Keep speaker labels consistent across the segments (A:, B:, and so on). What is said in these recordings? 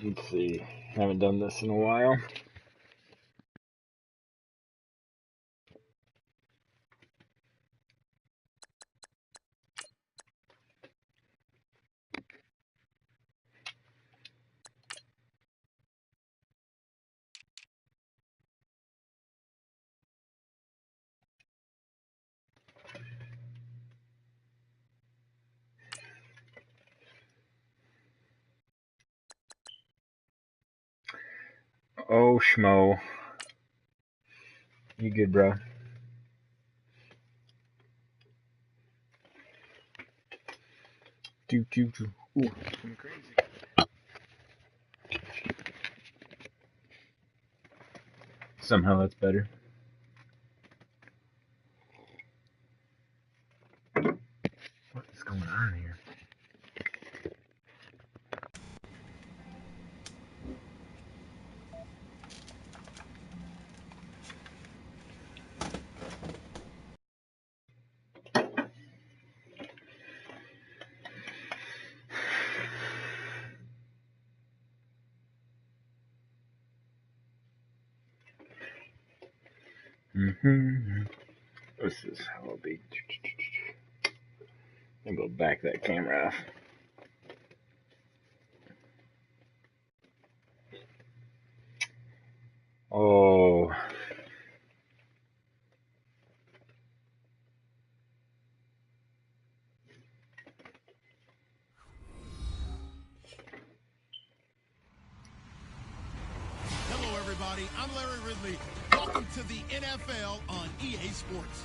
A: Let's see. Haven't done this in a while. Oh, Schmo. You good, bro? Ooh, I'm crazy. Somehow that's better. What is going on here? This is how I'll be. I'm gonna back that camera off. Oh.
B: Hello, everybody. I'm Larry Ridley. Welcome to the NFL on EA Sports.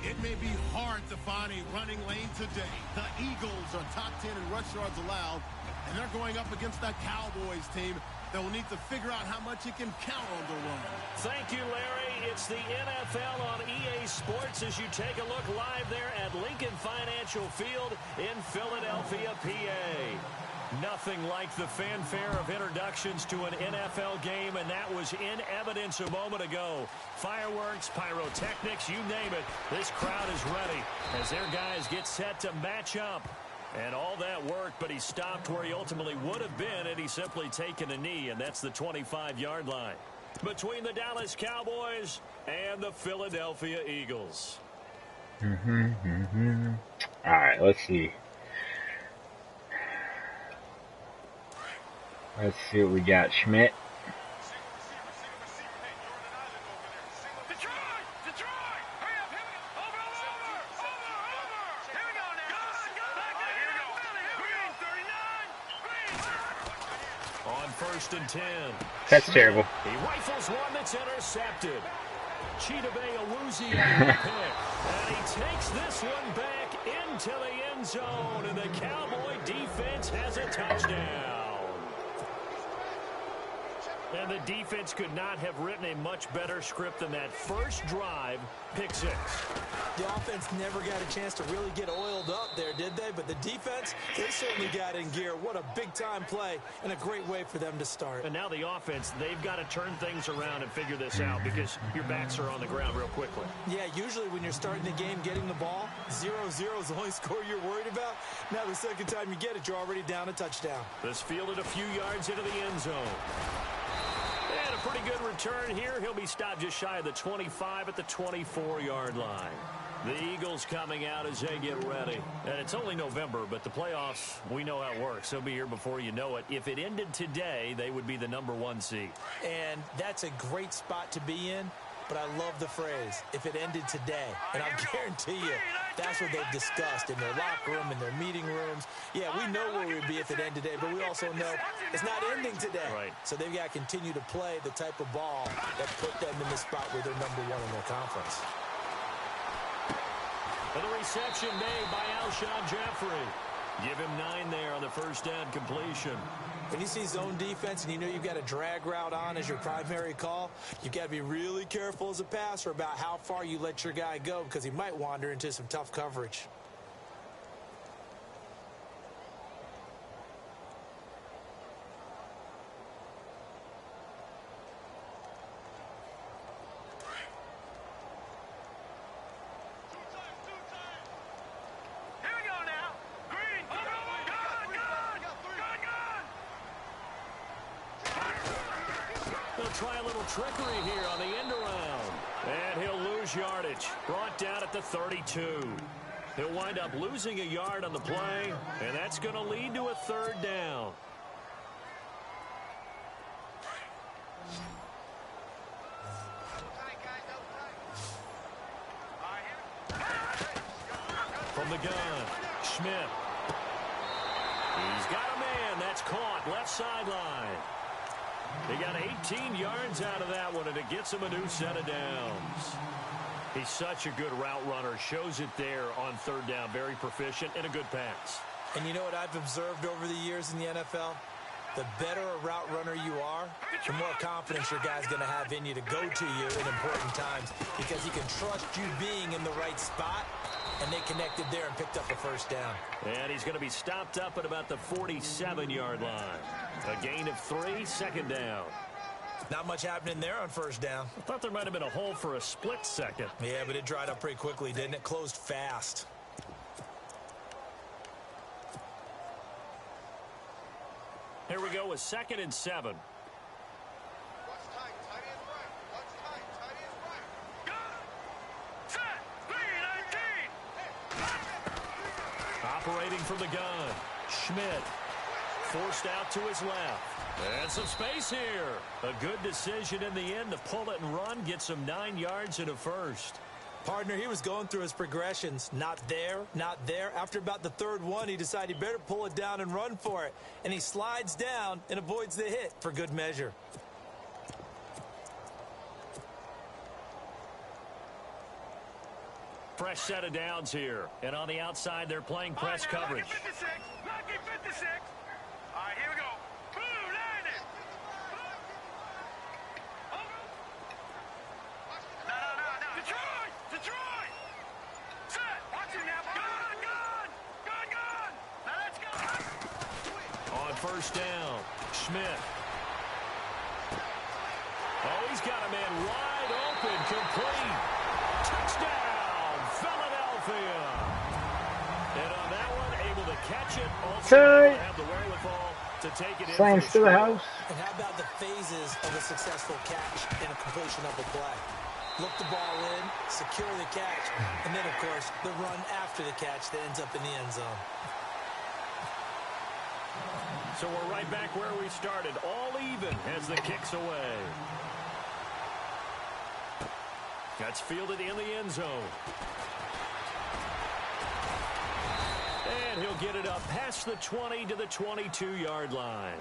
B: It may be hard to find a running lane today. The Eagles are top 10 in rush yards allowed, and they're going up against that Cowboys team that will need to figure out how much it can count on the run.
C: Thank you, Larry. It's the NFL on EA Sports as you take a look live there at Lincoln Financial Field in Philadelphia, PA. Nothing like the fanfare of introductions to an NFL game, and that was in evidence a moment ago. Fireworks, pyrotechnics, you name it. This crowd is ready as their guys get set to match up. And all that work, but he stopped where he ultimately would have been had he simply taken a knee, and that's the 25-yard line. Between the Dallas Cowboys and the Philadelphia Eagles.
A: All right, let's see. Let's see what we got, Schmidt.
C: On 1st and 10.
A: That's terrible.
C: He rifles one that's intercepted. Chidobe Awuzie on the pick. And he takes this one back into the end zone. And the Cowboy defense has a touchdown. And the defense could not have written a much better script than that first drive, pick 6.
D: The offense never got a chance to really get oiled up there, did they? But the defense, they certainly got in gear. What a big-time play and a great way for them to start.
C: And now the offense, they've got to turn things around and figure this out because your backs are on the ground real quickly.
D: Yeah, usually when you're starting the game getting the ball, 0-0 is the only score you're worried about. Now the second time you get it, you're already down a touchdown.
C: This fielded a few yards into the end zone. And a pretty good return here. He'll be stopped just shy of the 25 at the 24-yard line. The Eagles coming out as they get ready. And it's only November, but the playoffs, we know how it works. They'll be here before you know it. If it ended today, they would be the #1 seed.
D: And that's a great spot to be in. But I love the phrase, if it ended today. And I'll guarantee you, that's what they've discussed in their locker room, in their meeting rooms. Yeah, we know where we'd be if it ended today, but we also know it's not ending today.
C: Right.
D: So they've got to continue to play the type of ball that put them in the spot where they're #1 in their conference.
C: And the reception made by Alshon Jeffrey. Give him 9 there on the first down completion.
D: When you see zone defense and you know you've got a drag route on as your primary call, you've got to be really careful as a passer about how far you let your guy go because he might wander into some tough coverage.
C: trickery here on the end around. And he'll lose yardage. Brought down at the 32. He'll wind up losing a yard on the play, and that's going to lead to a third down. From the gun, Schmidt. He's got a man. That's caught left sideline. They got 18 yards out of that one, and it gets him a new set of downs. He's such a good route runner. Shows it there on third down. Very proficient and a good pass.
D: And you know what I've observed over the years in the NFL? The better a route runner you are, the more confidence your guy's going to have in you to go to you in important times because he can trust you being in the right spot, and they connected there and picked up a first down.
C: And he's going to be stopped up at about the 47-yard line. A gain of 3, second down.
D: Not much happening there on first down.
C: I thought there might have been a hole for a split second.
D: Yeah, but it dried up pretty quickly, didn't it? Closed fast.
C: Here we go with 2nd and 7. Operating from the gun, Schmidt. Forced out to his left. And some space here. A good decision in the end to pull it and run. Gets him 9 yards and a first.
D: Partner, he was going through his progressions. Not there, not there. After about the third one, he decided he better pull it down and run for it. And he slides down and avoids the hit for good measure.
C: Fresh set of downs here. And on the outside, they're playing press coverage.
E: Lucky 56. All right, here we go. Boom, landed. No. Detroit. Set. Watch it now. Gun. Now let's go.
C: On first down, Schmidt. Oh, he's got a man wide open, complete. Touchdown, Philadelphia. And on that one, able to catch it. Also able to have the wherewithal to take it in.
A: Slams to the house.
D: And how about the phases of a successful catch and a completion of a play? Look the ball in, secure the catch, and then, of course, the run after the catch that ends up in the end zone.
C: So we're right back where we started, all even as the kick's away. That's fielded in the end zone. And he'll get it up past the 20 to the 22-yard line.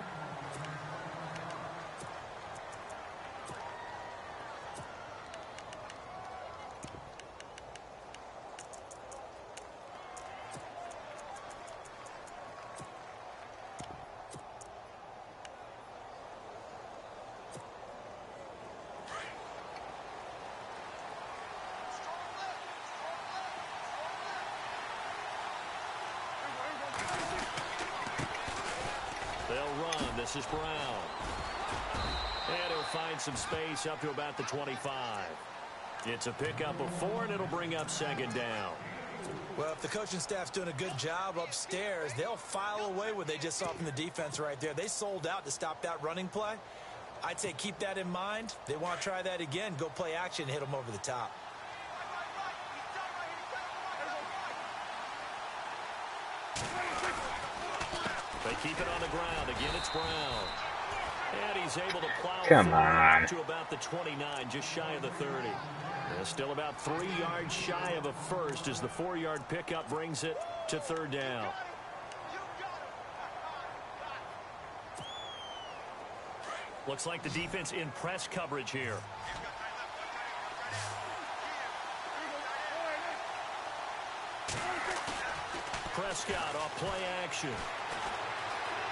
C: This is Brown. And he'll find some space up to about the 25. It's a pickup of 4, and it'll bring up second down.
D: Well, if the coaching staff's doing a good job upstairs, they'll file away what they just saw from the defense right there. They sold out to stop that running play. I'd say keep that in mind. They want to try that again. Go play action and hit them over the top.
C: They keep it on the ground. Again, it's Brown. And he's able to plow to about the 29, just shy of the 30. Still about 3 yards shy of a first as the 4-yard pickup brings it to third down. Looks like the defense in press coverage here. Prescott off play action.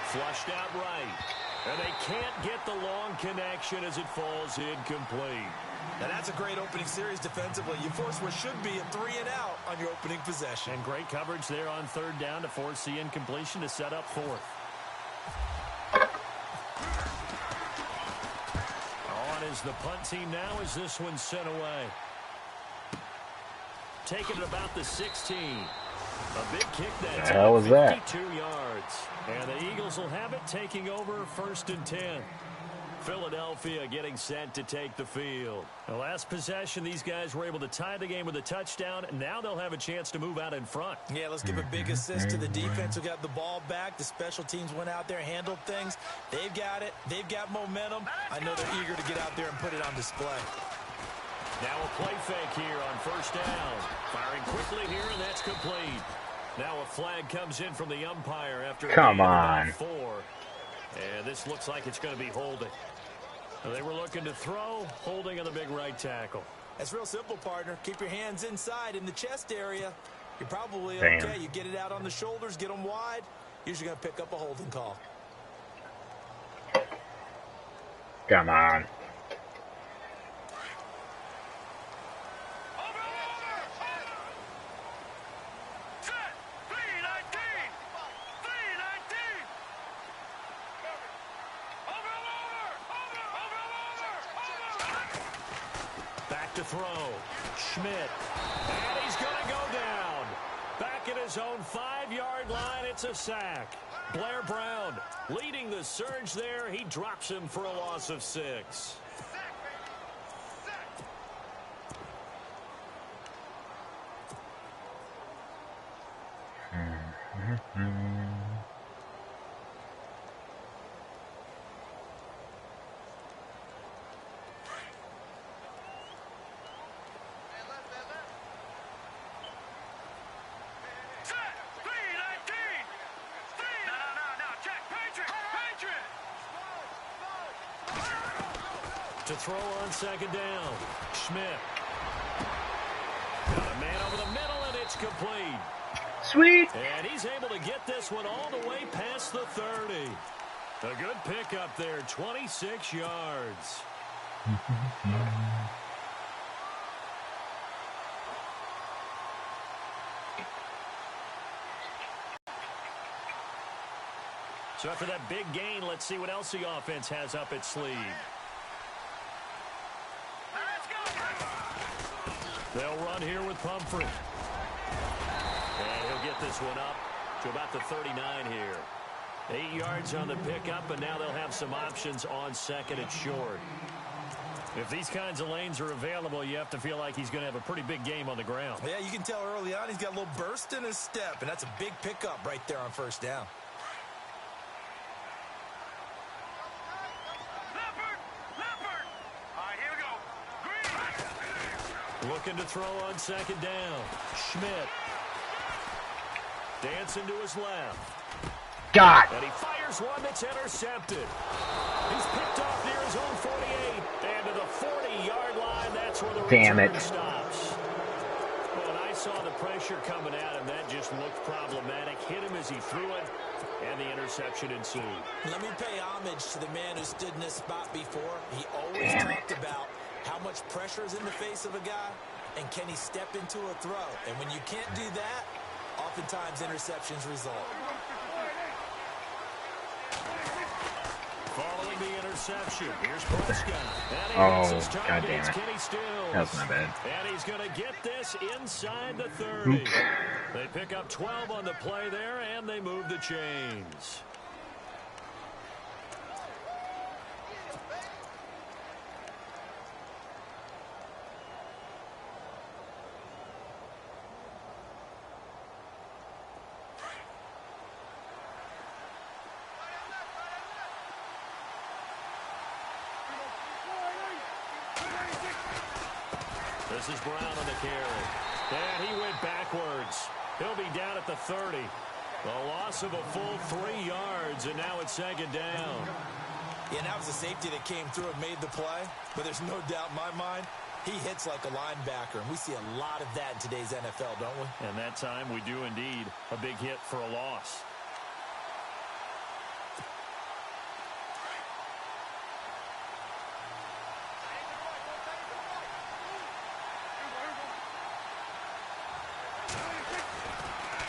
C: Flushed out right. And they can't get the long connection as it falls incomplete.
D: Now that's a great opening series defensively. You force what should be a 3-and-out on your opening possession.
C: And great coverage there on third down to force the incompletion to set up fourth. On is the punt team now as this one's sent away. Taking it about the 16. A big kick that time,
A: hell was that?
C: 52 yards. And the Eagles will have it, taking over 1st and 10. Philadelphia getting set to take the field. The last possession, these guys were able to tie the game with a touchdown. Now they'll have a chance to move out in front.
D: Yeah, let's give a big assist to the defense who got the ball back. The special teams went out there, handled things. They've got it. They've got momentum. I know they're eager to get out there and put it on display.
C: Now a play fake here on first down. Firing quickly here, and that's complete. Now a flag comes in from the umpire after
A: Come on.
C: 4. And this looks like it's going to be holding. They were looking to throw, holding on the big right tackle.
D: That's real simple, partner. Keep your hands inside in the chest area. You're probably
A: Damn.
D: okay. You get it out on the shoulders, get them wide. Usually going to pick up a holding call.
A: Come on.
C: To throw. Schmidt. And he's going to go down. Back at his own 5-yard line, it's a sack. Blair Brown leading the surge there. He drops him for a loss of 6. To throw on second down. Schmidt. Got a man over the middle, and it's complete.
A: Sweet.
C: And he's able to get this one all the way past the 30. A good pickup there, 26 yards. So after that big gain, let's see what else the offense has up its sleeve. They'll run here with Pumphrey. And he'll get this one up to about the 39 here. 8 yards on the pickup, and now they'll have some options on second and short. If these kinds of lanes are available, you have to feel like he's going to have a pretty big game on the ground.
D: Yeah, you can tell early on he's got a little burst in his step, and that's a big pickup right there on first down.
C: Looking to throw on second down. Schmidt. Dancing to his left.
A: God.
C: And he fires one that's intercepted. He's picked off near his own 48. And to the 40-yard line, that's where the return stops. Well, and I saw the pressure coming at him. That just looked problematic. Hit him as he threw it, and the interception ensued.
D: Let me pay homage to the man who stood in this spot before. He always talked about how much pressure is in the face of a guy, and can he step into a throw? And when you can't do that, oftentimes interceptions result.
C: Following the interception, here's Prescott.
A: Oh, God damn it. That was my bad.
C: And he's going to get this inside the 30.
A: Oops.
C: They pick up 12 on the play there, and they move the chains. This is Brown on the carry. And he went backwards. He'll be down at the 30. A loss of a full 3 yards, and now it's second down.
D: Yeah, and that was a safety that came through and made the play. But there's no doubt in my mind, he hits like a linebacker. And we see a lot of that in today's NFL, don't we?
C: And that time we do indeed. A big hit for a loss.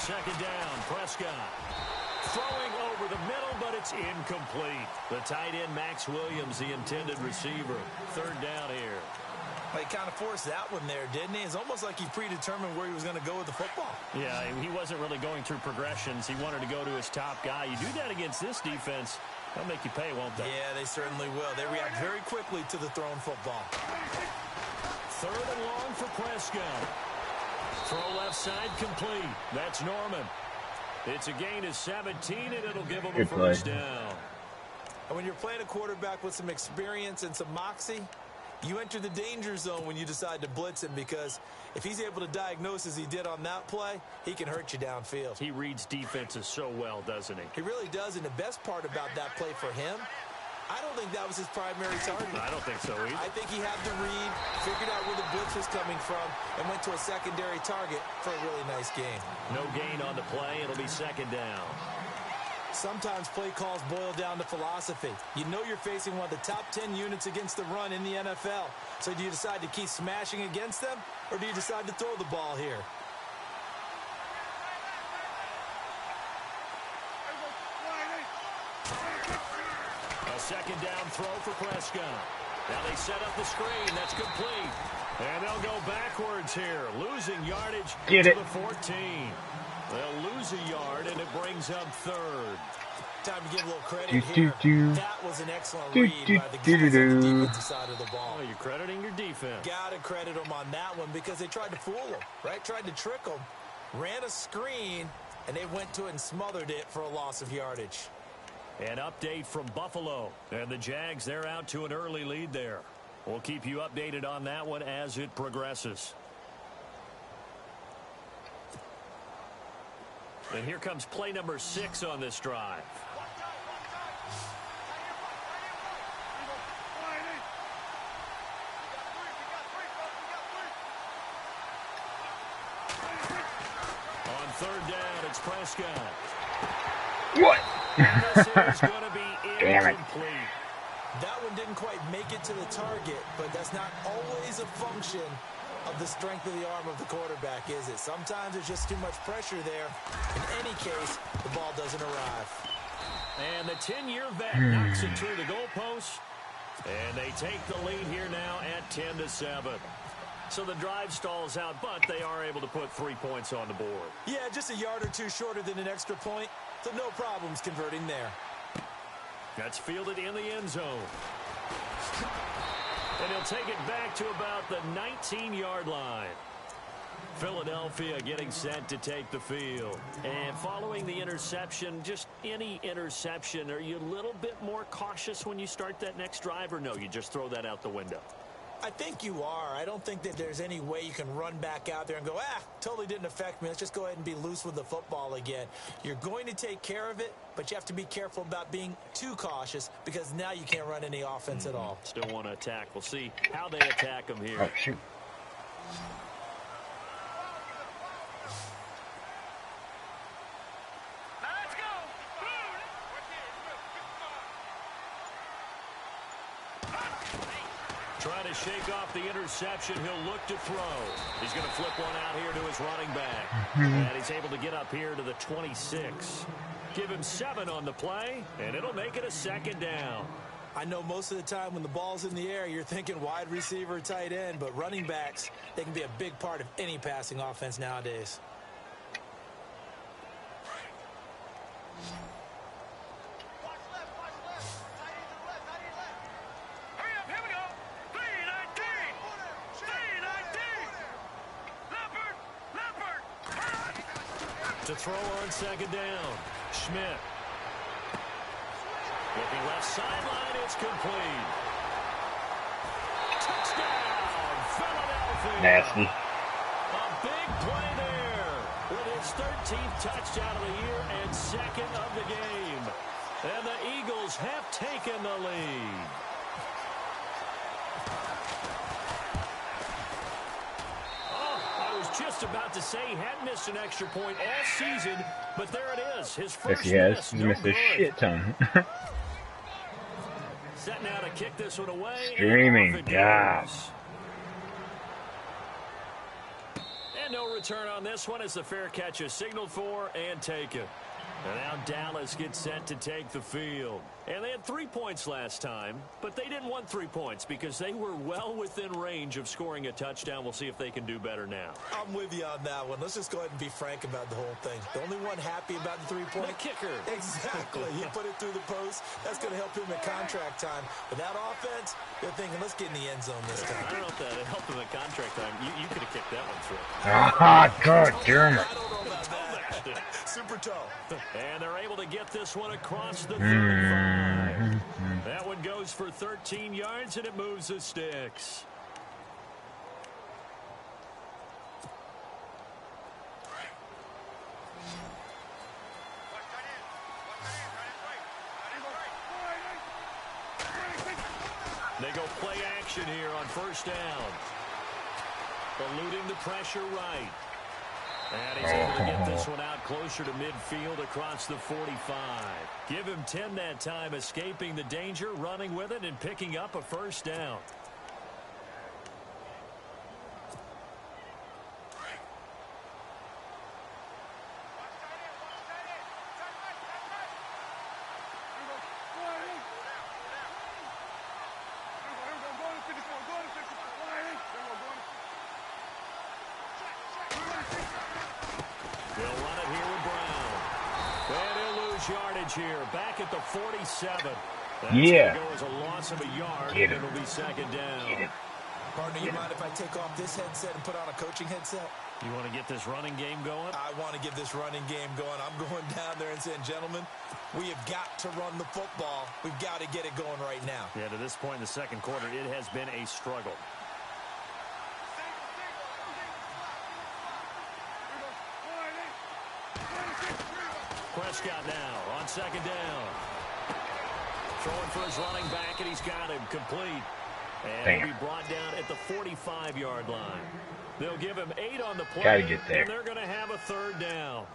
C: Second down, Prescott. Throwing over the middle, but it's incomplete. The tight end, Max Williams, the intended receiver. Third down here.
D: Well, he kind of forced that one there, didn't he? It's almost like he predetermined where he was going to go with the football.
C: Yeah, he wasn't really going through progressions. He wanted to go to his top guy. You do that against this defense, They'll make you pay, won't they?
D: Yeah, they certainly will. They react very quickly to the thrown football.
C: 3rd and long for Prescott. Throw left side complete. That's Norman. It's a gain of 17, and it'll give him a first down.
D: And when you're playing a quarterback with some experience and some moxie, you enter the danger zone when you decide to blitz him, because if he's able to diagnose as he did on that play, he can hurt you downfield.
C: He reads defenses so well, doesn't he?
D: He really does, and the best part about that play for him, I don't think that was his primary target.
C: I don't think so either.
D: I think he had the read, figured out where the blitz was coming from, and went to a secondary target for a really nice gain.
C: No gain on the play. It'll be 2nd down.
D: Sometimes play calls boil down to philosophy. You know you're facing one of the top 10 units against the run in the NFL. So do you decide to keep smashing against them, or do you decide to throw the ball here?
C: A 2nd down throw for Prescott. Now they set up the screen. That's complete. And they'll go backwards here, losing yardage to the 14. They'll lose a yard, and it brings up 3rd.
D: Time to give a little credit here. That was an excellent read by the guys on the defensive side of the ball.
C: Oh, you're crediting your defense.
D: Got to credit them on that one, because they tried to fool them, right? Tried to trick them, ran a screen, and they went to it and smothered it for a loss of yardage.
C: An update from Buffalo. And the Jags, they're out to an early lead there. We'll keep you updated on that one as it progresses. And here comes play number 6 on this drive. On 3rd down, it's Prescott.
A: What?
C: This is going to be incomplete.
D: That one didn't quite make it to the target, but that's not always a function of the strength of the arm of the quarterback, is it? Sometimes there's just too much pressure there. In any case, the ball doesn't arrive.
C: And the 10-year vet knocks it through the goalpost. And they take the lead here now at 10-7. So the drive stalls out, but they are able to put 3 points on the board.
D: Yeah, just a yard or two shorter than an extra point, so no problems converting there.
C: That's fielded in the end zone. And he'll take it back to about the 19-yard line. Philadelphia getting set to take the field. And following the interception, just any interception, are you a little bit more cautious when you start that next drive, or no, you just throw that out the window?
D: I think you are. I don't think that there's any way you can run back out there and go, totally didn't affect me. Let's just go ahead and be loose with the football again. You're going to take care of it, but you have to be careful about being too cautious, because now you can't run any offense at all.
C: Still want to attack. We'll see how they attack them here.
A: Oh, shoot.
E: Let's go.
C: Trying to shake off the interception. He'll look to throw. He's going to flip one out here to his running back. And he's able to get up here to the 26. Give him 7 on the play, and it'll make it a 2nd down.
D: I know most of the time when the ball's in the air, you're thinking wide receiver, tight end, but running backs, they can be a big part of any passing offense nowadays.
C: To throw on 2nd down. Schmidt. Looking left sideline, it's complete. Touchdown, Philadelphia.
A: Nasty.
C: A big play there with his 13th touchdown of the year and 2nd of the game. And the Eagles have taken the lead. Just about to say he hadn't missed an extra point all season, but there it is. His first
A: Yes, he has.
C: miss,
A: He's
C: no
A: missed a
C: good.
A: shit ton.
C: Set now to kick this one away.
A: Streaming, God.
C: And no return on this one as the fair catch is signaled for and taken. And now Dallas gets set to take the field. And they had 3 points last time, but they didn't want 3 points because they were well within range of scoring a touchdown. We'll see if they can do better now.
D: I'm with you on that one. Let's just go ahead and be frank about the whole thing. The only one happy about the 3-point?
C: The kicker.
D: Exactly. He put it through the post. That's going to help him at contract time. But that offense, they're thinking, let's get in the end zone this time.
C: I don't know if that helped him at contract time. You could have kicked that one through.
A: Ah, God damn it.
D: I don't know about that. Super tough.
C: And they're able to get this one across the 35. That one goes for 13 yards, and it moves the sticks. They go play action here on first down. Eluding the pressure right. And he's able to get this one out closer to midfield across the 45. Give him 10 that time, escaping the danger, running with it, and picking up a first down. Yardage here, back at the 47. That's
A: yeah.
C: Go as a loss of a yard,
A: Get
C: and
A: it.
C: it'll be second down.
A: Get it.
D: Partner, you mind if I take off this headset and put on a coaching headset?
C: You want to get this running game going?
D: I want to get this running game going. I'm going down there and saying, gentlemen, we have got to run the football. We've got to get it going right now.
C: Yeah, to this point in the second quarter, it has been a struggle. Prescott now on second down. Throwing for his running back, and he's got him complete. And he'll be brought down at the 45-yard line. They'll give him 8 on the play,
A: Gotta get there.
C: and they're going to have a third down.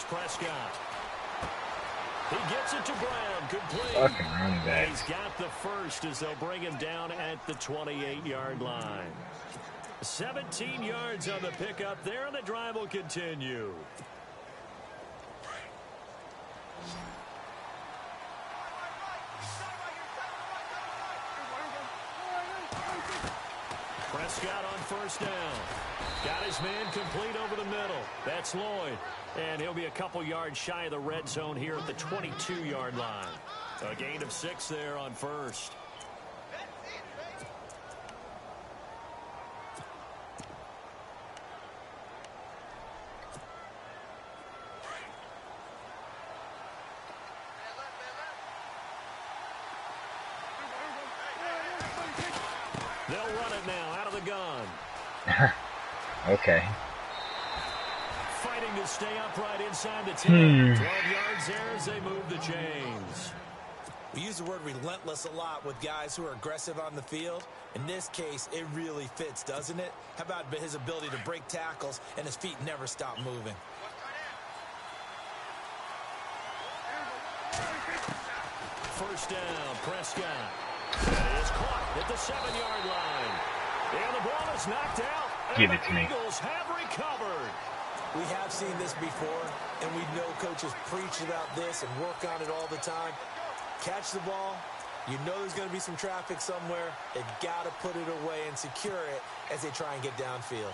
C: Prescott. He gets it to Brown, complete.
A: Fucking running back.
C: He's got the first as they'll bring him down at the 28-yard line. 17 yards on the pickup there, and the drive will continue. Prescott on first down. Got his man complete over the middle. That's Lloyd. And he'll be a couple yards shy of the red zone here at the 22-yard line. A gain of 6 there on first. They'll run it now out of the gun.
A: Okay.
C: Fighting to stay upright inside the 10. 12 yards there as they move the chains.
D: We use the word relentless a lot with guys who are aggressive on the field. In this case, it really fits, doesn't it? How about his ability to break tackles and his feet never stop moving?
C: First down, Prescott. That is caught at the 7-yard line. And the ball is knocked out.
A: Give it to me.
C: The Eagles have recovered.
D: We have seen this before, and we know coaches preach about this and work on it all the time. Catch the ball. You know there's going to be some traffic somewhere. They've got to put it away and secure it as they try and get downfield.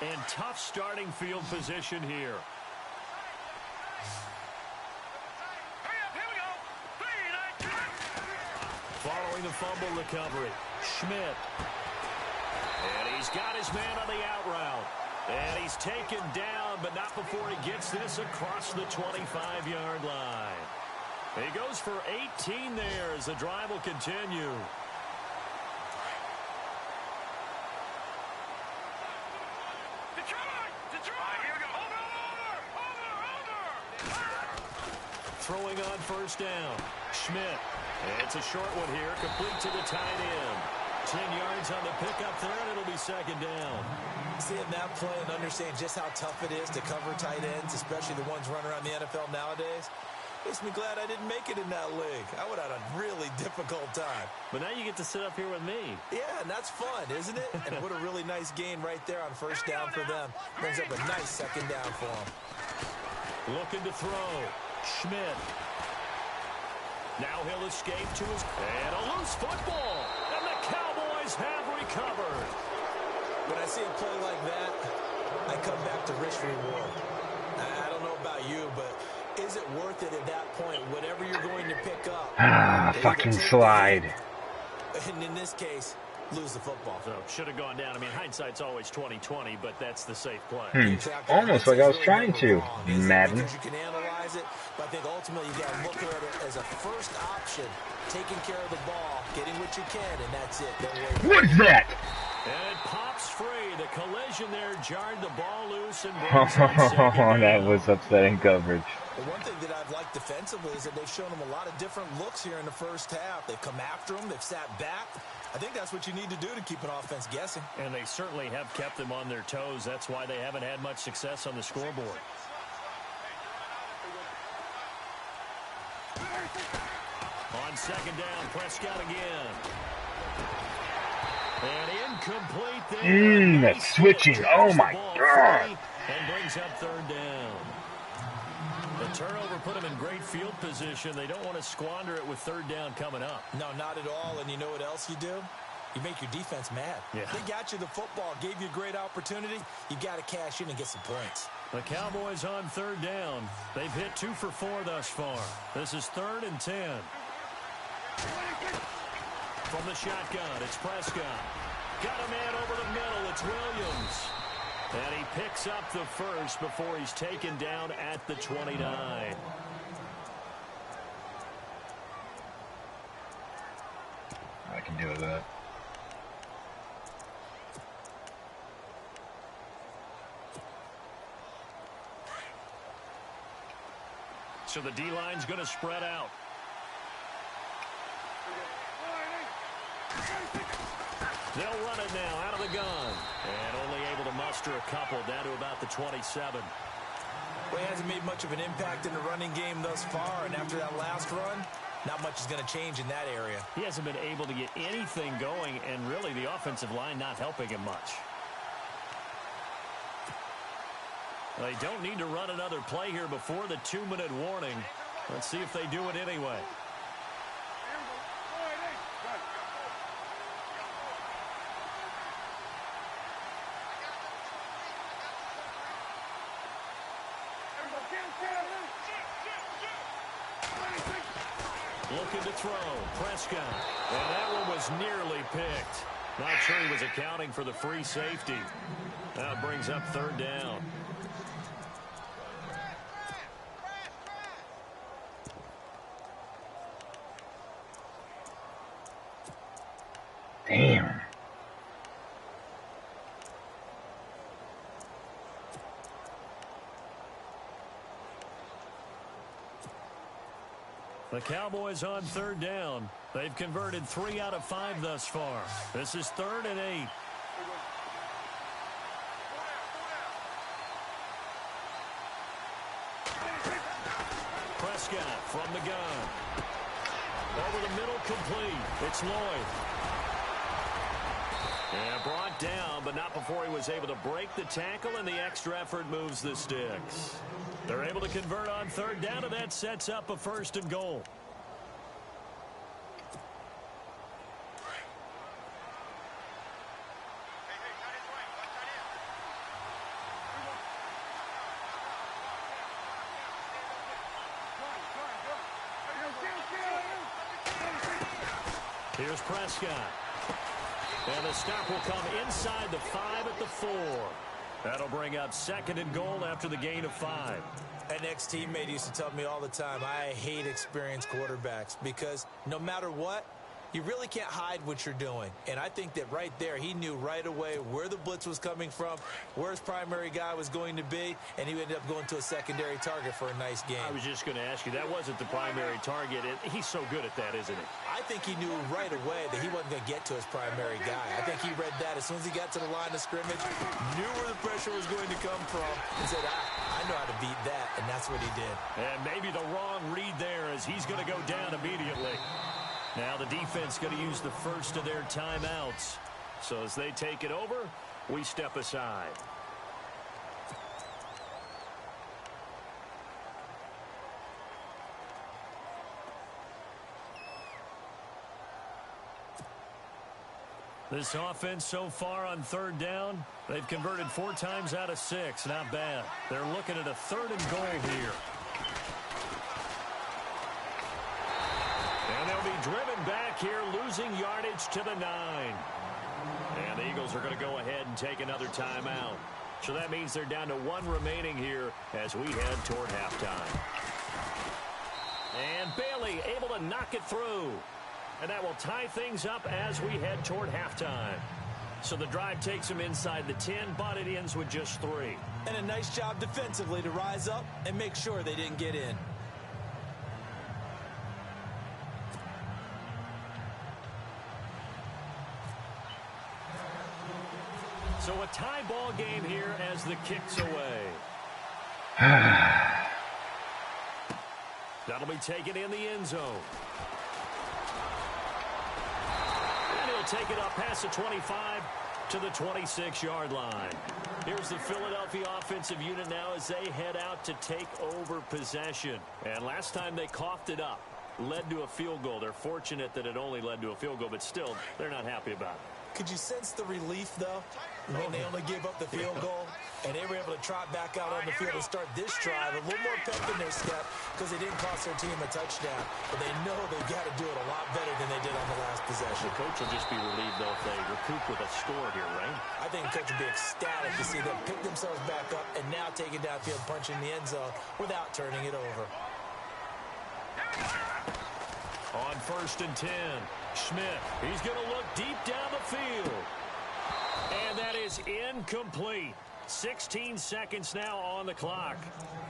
C: And tough starting field position here. Following the fumble recovery, Schmidt. And he's got his man on the out route. And he's taken down, but not before he gets this across the 25-yard line. He goes for 18 there as the drive will continue. Throwing on first down. Schmidt. It's a short one here, complete to the tight end. 10 yards on the pickup there, and it'll be second down.
D: Seeing that play and understanding just how tough it is to cover tight ends, especially the ones running around the NFL nowadays, makes me glad I didn't make it in that league. I would have had a really difficult time.
C: But now you get to sit up here with me.
D: Yeah, and that's fun, isn't it? And what a really nice gain right there on first down for them. Brings up a nice second down for them.
C: Looking to throw. Schmidt. Now he'll escape to his... And a loose football. And the Cowboys have recovered.
D: When I see a play like that, I come back to risk reward. I don't know about you, but is it worth it at that point, whatever you're going to pick up?
A: Fucking slide.
D: And in this case, lose the football.
C: So should have gone down. I mean, hindsight's always 20/20, but that's the safe play.
A: Almost like I was trying to, Madden.
D: Because you can analyze it, but I think ultimately you got to look at it as a first option, taking care of the ball, getting what you can, and that's it.
A: What is that?
C: And it pops free. The collision there jarred the ball loose and
A: Oh, that was upsetting coverage.
D: The one thing that I've liked defensively is that they've shown them a lot of different looks here in the first half. They've come after them. They've sat back. I think that's what you need to do to keep an offense guessing. And they certainly have kept them on their toes. That's why they haven't had much success on the scoreboard. On second down, Prescott again. And incomplete there.
A: That's switching. Oh, my God.
C: And brings up third down. The turnover put them in great field position. They don't want to squander it with third down coming up. No, not at all. And you know what else you do? You make your defense mad. Yeah. They got you the football, gave you a great opportunity. You got to cash in and get some points. The Cowboys on third down. They've hit 2 for 4 thus far. This is 3rd and 10. From the shotgun, it's Prescott. Got a man over the middle. It's Williams. And he picks up the first before he's taken down at the 29.
A: I can deal with that.
C: So the D-line's going to spread out. They'll run it now out of the gun. And only able to muster a couple down to about the 27. Well, he hasn't made much of an impact in the running game thus far. And after that last run, not much is going to change in that area. He hasn't been able to get anything going. And really, the offensive line not helping him much. They don't need to run another play here before the 2-minute warning. Let's see if they do it anyway. Looking to throw. Prescott. And that one was nearly picked. Not sure he was accounting for the free safety. That brings up third down.
A: Damn.
C: The Cowboys on third down. They've converted 3 out of 5 thus far. This is 3rd and 8. Prescott from the gun. Over the middle, complete. It's Lloyd. And brought down, but not before he was able to break the tackle, and the extra effort moves the sticks. They're able to convert on third down, and that sets up a 1st and goal. Here's Prescott. And the stop will come inside the 5 at the 4. That'll bring up 2nd and goal after the gain of 5. An ex-teammate used to tell me all the time, I hate experienced quarterbacks because no matter what,
D: You really can't hide what you're doing. And I think that right there, he knew right away where the blitz was coming from, where his primary guy was going to be, and he ended up going to a secondary target for a nice game.
C: I was just going to ask you, that wasn't the primary target. He's so good at that, isn't he?
D: I think he knew right away that he wasn't going to get to his primary guy. I think he read that as soon as he got to the line of scrimmage, knew where the pressure was going to come from, and said, I know how to beat that, and that's what he did.
C: And maybe the wrong read there as he's going to go down immediately. Now the defense going to use the first of their timeouts. So as they take it over, we step aside. This offense so far on third down, they've converted 4 times out of 6. Not bad. They're looking at a 3rd and goal here. And they'll be driven back here, losing yardage to the 9. And the Eagles are going to go ahead and take another timeout. So that means they're down to 1 remaining here as we head toward halftime. And Bailey able to knock it through. And that will tie things up as we head toward halftime. So the drive takes them inside the 10, but it ends with just 3.
D: And a nice job defensively to rise up and make sure they didn't get in.
C: So a tie ball game here as the kick's away. That'll be taken in the end zone. And he'll take it up past the 25 to the 26-yard line. Here's the Philadelphia offensive unit now as they head out to take over possession. And last time they coughed it up, led to a field goal. They're fortunate that it only led to a field goal, but still, they're not happy about it.
D: Could you sense the relief, though, when they only gave up the field goal and they were able to trot back out on the field and start this drive a little more pep in their step because they didn't cost their team a touchdown, but they know they've got to do it a lot better than they did on the last possession.
C: The coach will just be relieved, though, if they recoup with a score here, right?
D: I think the coach will be ecstatic to see them pick themselves back up and now take it downfield, punch in the end zone without turning it over.
C: On 1st and 10, Schmidt, he's going to look deep down the field. And that is incomplete. 16 seconds now on the clock.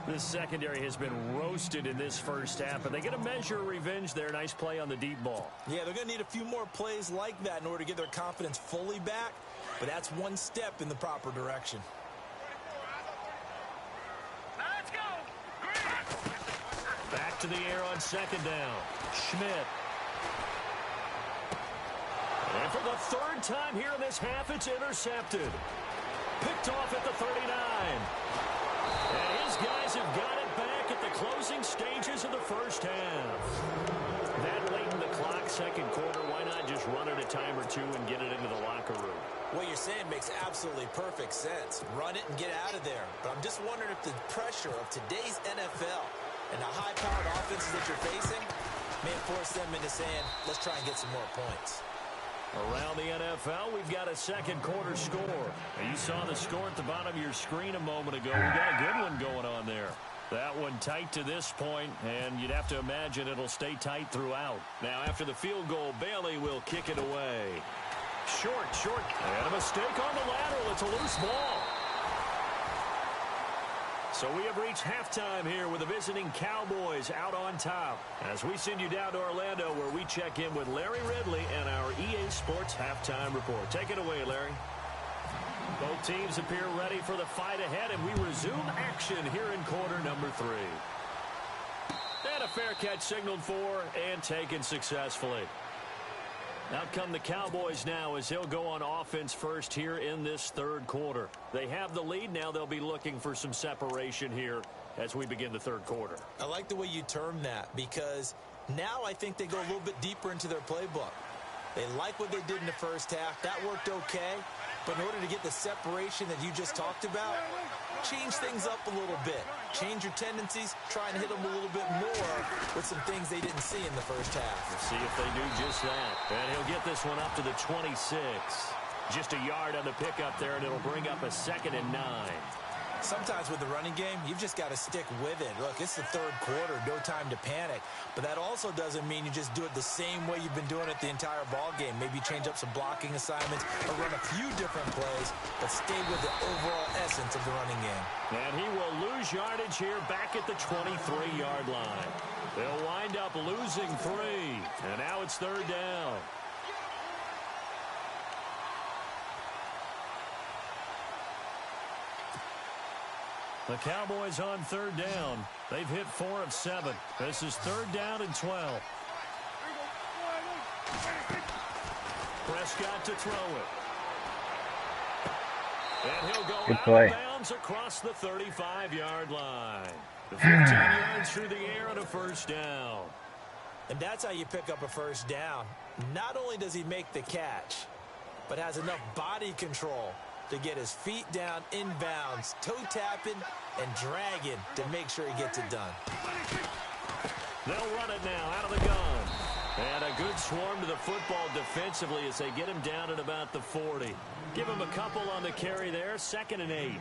C: This secondary has been roasted in this first half, but they get a measure of revenge there. Nice play on the deep ball.
D: Yeah, they're going to need a few more plays like that in order to get their confidence fully back, but that's one step in the proper direction.
E: Let's go.
C: Back to the air on 2nd down. Schmidt. And for the 3rd time here in this half, it's intercepted. Picked off at the 39. And his guys have got it back at the closing stages of the first half. That late in the clock, 2nd quarter, why not just run it a time or 2 and get it into the locker room?
D: What you're saying makes absolutely perfect sense. Run it and get out of there. But I'm just wondering if the pressure of today's NFL and the high-powered offenses that you're facing may force them into saying, let's try and get some more points.
C: Around the NFL, we've got a 2nd quarter score. And you saw the score at the bottom of your screen a moment ago. We've got a good one going on there. That one tight to this point, and you'd have to imagine it'll stay tight throughout. Now, after the field goal, Bailey will kick it away. Short, and a mistake on the lateral. It's a loose ball. So we have reached halftime here with the visiting Cowboys out on top. As we send you down to Orlando where we check in with Larry Ridley and our EA Sports Halftime Report. Take it away, Larry. Both teams appear ready for the fight ahead, and we resume action here in quarter number 3. And a fair catch signaled for and taken successfully. Out come the Cowboys now as they'll go on offense first here in this 3rd quarter. They have the lead. Now they'll be looking for some separation here as we begin the 3rd quarter.
D: I like the way you term that because now I think they go a little bit deeper into their playbook. They like what they did in the first half. That worked okay. But in order to get the separation that you just talked about, change things up a little bit. Change your tendencies, try and hit them a little bit more with some things they didn't see in the first half.
C: Let's see if they do just that. And he'll get this one up to the 26. Just a yard on the pickup there, and it'll bring up a 2nd and 9.
D: Sometimes with the running game, you've just got to stick with it. Look, it's the third quarter, no time to panic. But that also doesn't mean you just do it the same way you've been doing it the entire ball game. Maybe change up some blocking assignments or run a few different plays, but stay with the overall essence of the running game.
C: And he will lose yardage here back at the 23-yard line. They'll wind up losing 3. And now it's third down. The Cowboys on third down. They've hit 4 of 7. This is third down and 12. Prescott to throw it. And he'll go out of bounds across the 35-yard line. 15 yards through the air and a first down.
D: And that's how you pick up a first down. Not only does he make the catch, but has enough body control to get his feet down inbounds, toe tapping and dragging to make sure he gets it done.
C: They'll run it now out of the gun. And a good swarm to the football defensively as they get him down at about the 40. Give him a couple on the carry there, 2nd and 8.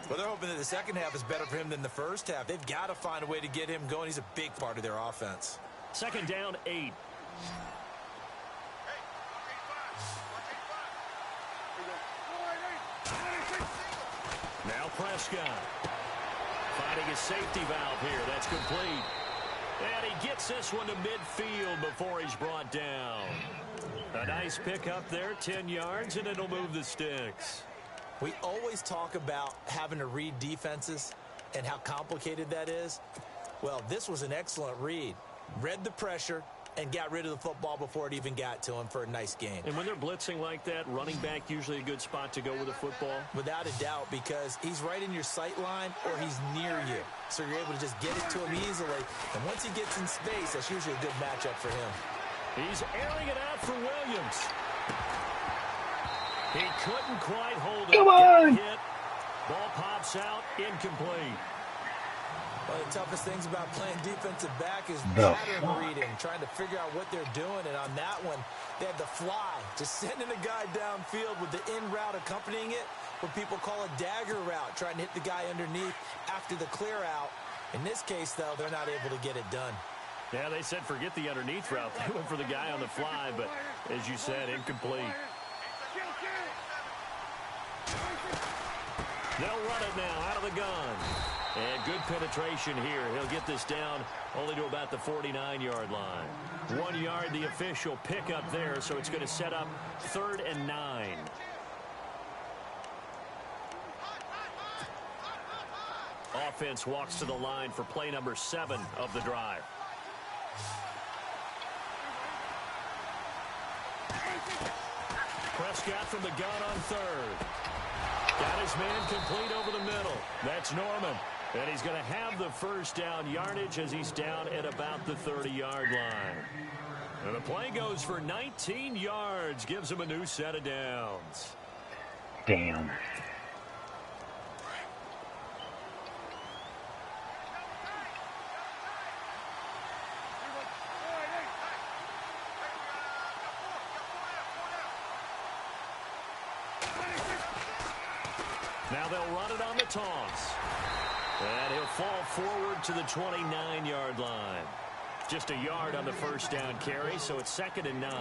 D: Well, they're hoping that the second half is better for him than the first half. They've got to find a way to get him going. He's a big part of their offense.
C: 2nd down, 8. Now Prescott finding a safety valve here. That's complete. And he gets this one to midfield before he's brought down. A nice pick up there, 10 yards, and it'll move the sticks.
D: We always talk about having to read defenses and how complicated that is. Well, this was an excellent read. Read the pressure and got rid of the football before it even got to him for a nice gain.
C: And when they're blitzing like that, running back usually a good spot to go with the football?
D: Without a doubt, because he's right in your sight line or he's near you. So you're able to just get it to him easily. And once he gets in space, that's usually a good matchup for him.
C: He's airing it out for Williams. He couldn't quite hold it.
A: Come on!
C: Hit. Ball pops out, incomplete.
D: One of the toughest things about playing defensive back is pattern reading, trying to figure out what they're doing. And on that one, they had the fly, just sending a guy downfield with the in route accompanying it, what people call a dagger route, trying to hit the guy underneath after the clear out. In this case, though, they're not able to get it done.
C: Yeah, they said forget the underneath route. They went for the guy on the fly, but as you said, incomplete. They'll run it now out of the gun. And good penetration here. He'll get this down only to about the 49-yard line. 1 yard, the official pickup there, so it's going to set up 3rd and 9. Offense walks to the line for play number 7 of the drive. Prescott from the gun on 3rd. Got his man complete over the middle. That's Norman. And he's going to have the first down yardage as he's down at about the 30-yard line. And the play goes for 19 yards. Gives him a new set of downs.
A: Damn.
C: Now they'll run it on the toss. And he'll fall forward to the 29-yard line. Just a yard on the first down carry, so it's 2nd and 9.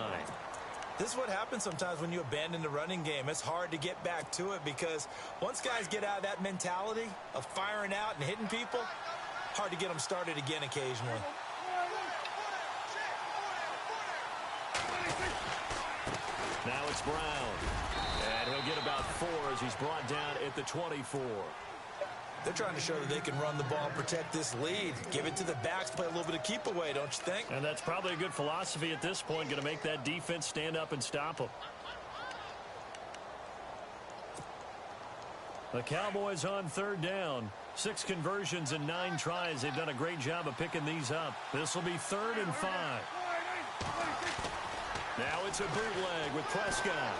D: This is what happens sometimes when you abandon the running game. It's hard to get back to it because once guys get out of that mentality of firing out and hitting people, hard to get them started again occasionally.
C: Now it's Brown. And he'll get about 4 as he's brought down at the 24.
D: They're trying to show that they can run the ball and protect this lead. Give it to the backs, play a little bit of keep away, don't you think?
C: And that's probably a good philosophy at this point, going to make that defense stand up and stop them. The Cowboys on 3rd down. 6 conversions and 9 tries. They've done a great job of picking these up. This will be 3rd and 5. Now it's a bootleg with Prescott.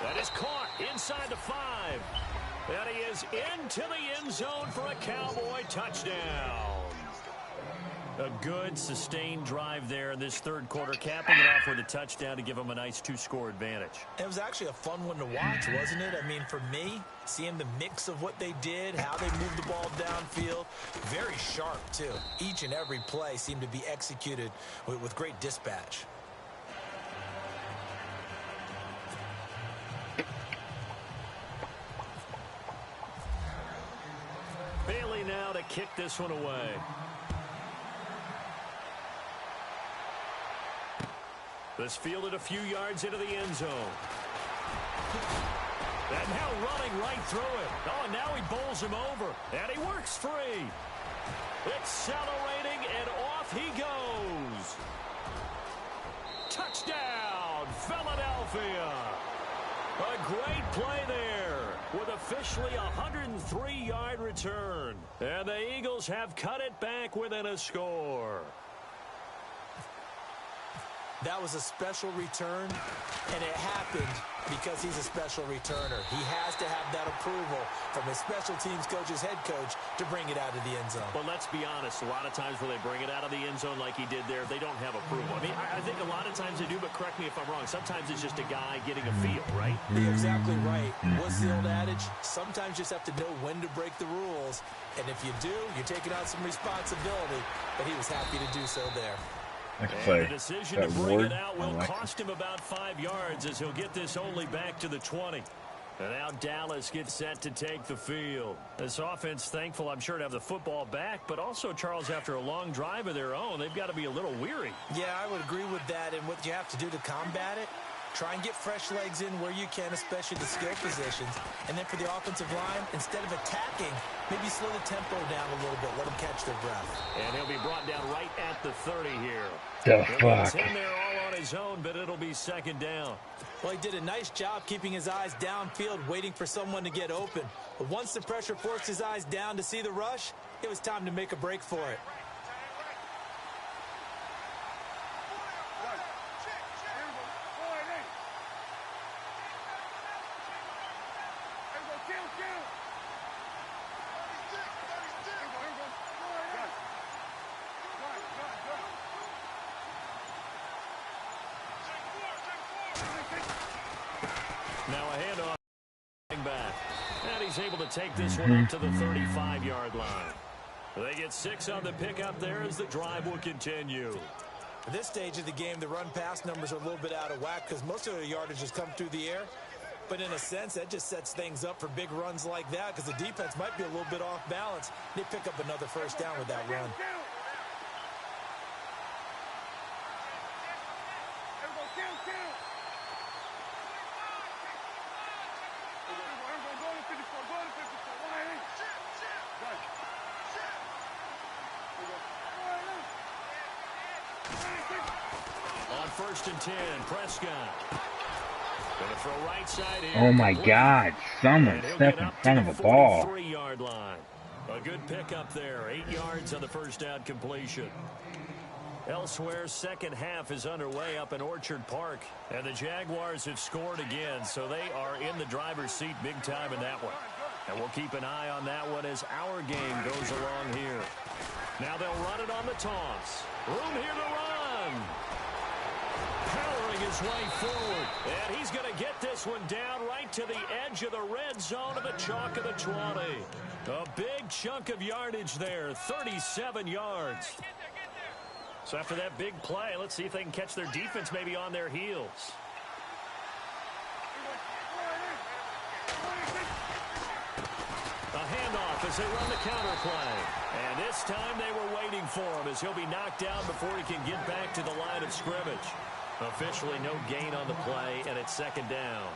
C: That is caught inside the 5. And he is into the end zone for a Cowboy touchdown. A good, sustained drive there in this third quarter, capping it off with a touchdown to give them a nice 2-score advantage.
D: It was actually a fun one to watch, wasn't it? I mean, for me, seeing the mix of what they did, how they moved the ball downfield, very sharp, too. Each and every play seemed to be executed with great dispatch.
C: Bailey now to kick this one away. This fielded a few yards into the end zone. And now running right through it. Oh, and now he bowls him over. And he works free. Accelerating, and off he goes. Touchdown, Philadelphia. A great play there with officially a 103-yard return. And the Eagles have cut it back within a score.
D: That was a special return, and it happened because he's a special returner. He has to have that approval from his special teams coach's head coach to bring it out of the end zone.
C: But let's be honest, a lot of times when they bring it out of the end zone like he did there, they don't have approval. I mean, I think a lot of times they do, but correct me if I'm wrong. Sometimes it's just a guy getting a feel, right?
D: You're exactly right. What's the old adage? Sometimes you just have to know when to break the rules, and if you do, you're taking on some responsibility, but he was happy to do so there.
C: And the decision to bring it out will cost him about 5 yards as he'll get this only back to the 20. And now Dallas gets set to take the field. This offense thankful, I'm sure, to have the football back, but also, Charles, after a long drive of their own, they've got to be a little weary.
D: Yeah, I would agree with that, and what you have to do to combat it, try and get fresh legs in where you can, especially the skill positions. And then for the offensive line, instead of attacking, maybe slow the tempo down a little bit. Let them catch their breath.
C: And he'll be brought down right at the 30 here.
A: The fuck?
C: He's in there all on his own, but it'll be second down.
D: Well, he did a nice job keeping his eyes downfield, waiting for someone to get open. But once the pressure forced his eyes down to see the rush, it was time to make a break for it.
C: Now a handoff back. And he's able to take this one up to the 35-yard line. They get 6 on the pickup there as the drive will continue.
D: At this stage of the game, the run-pass numbers are a little bit out of whack because most of the yardage has come through the air. But in a sense, that just sets things up for big runs like that because the defense might be a little bit off balance. They pick up another first down with that run.
C: On 1st and 10, Prescott. Gonna throw right side in.
A: Oh my God! Someone stepped in front of the ball.
C: 43-yard line. A good pickup there. 8 yards on the first down completion. Elsewhere, second half is underway up in Orchard Park, and the Jaguars have scored again, so they are in the driver's seat big time in that one. And we'll keep an eye on that one as our game goes along here. Now they'll run it on the toss. Room here to run. Powering his way forward. And he's going to get this one down right to the edge of the red zone of the chalk of the 20. A big chunk of yardage there, 37 yards. So after that big play, let's see if they can catch their defense maybe on their heels. A handoff as they run the counter play. And this time they were waiting for him as he'll be knocked down before he can get back to the line of scrimmage. Officially no gain on the play, and it's second down.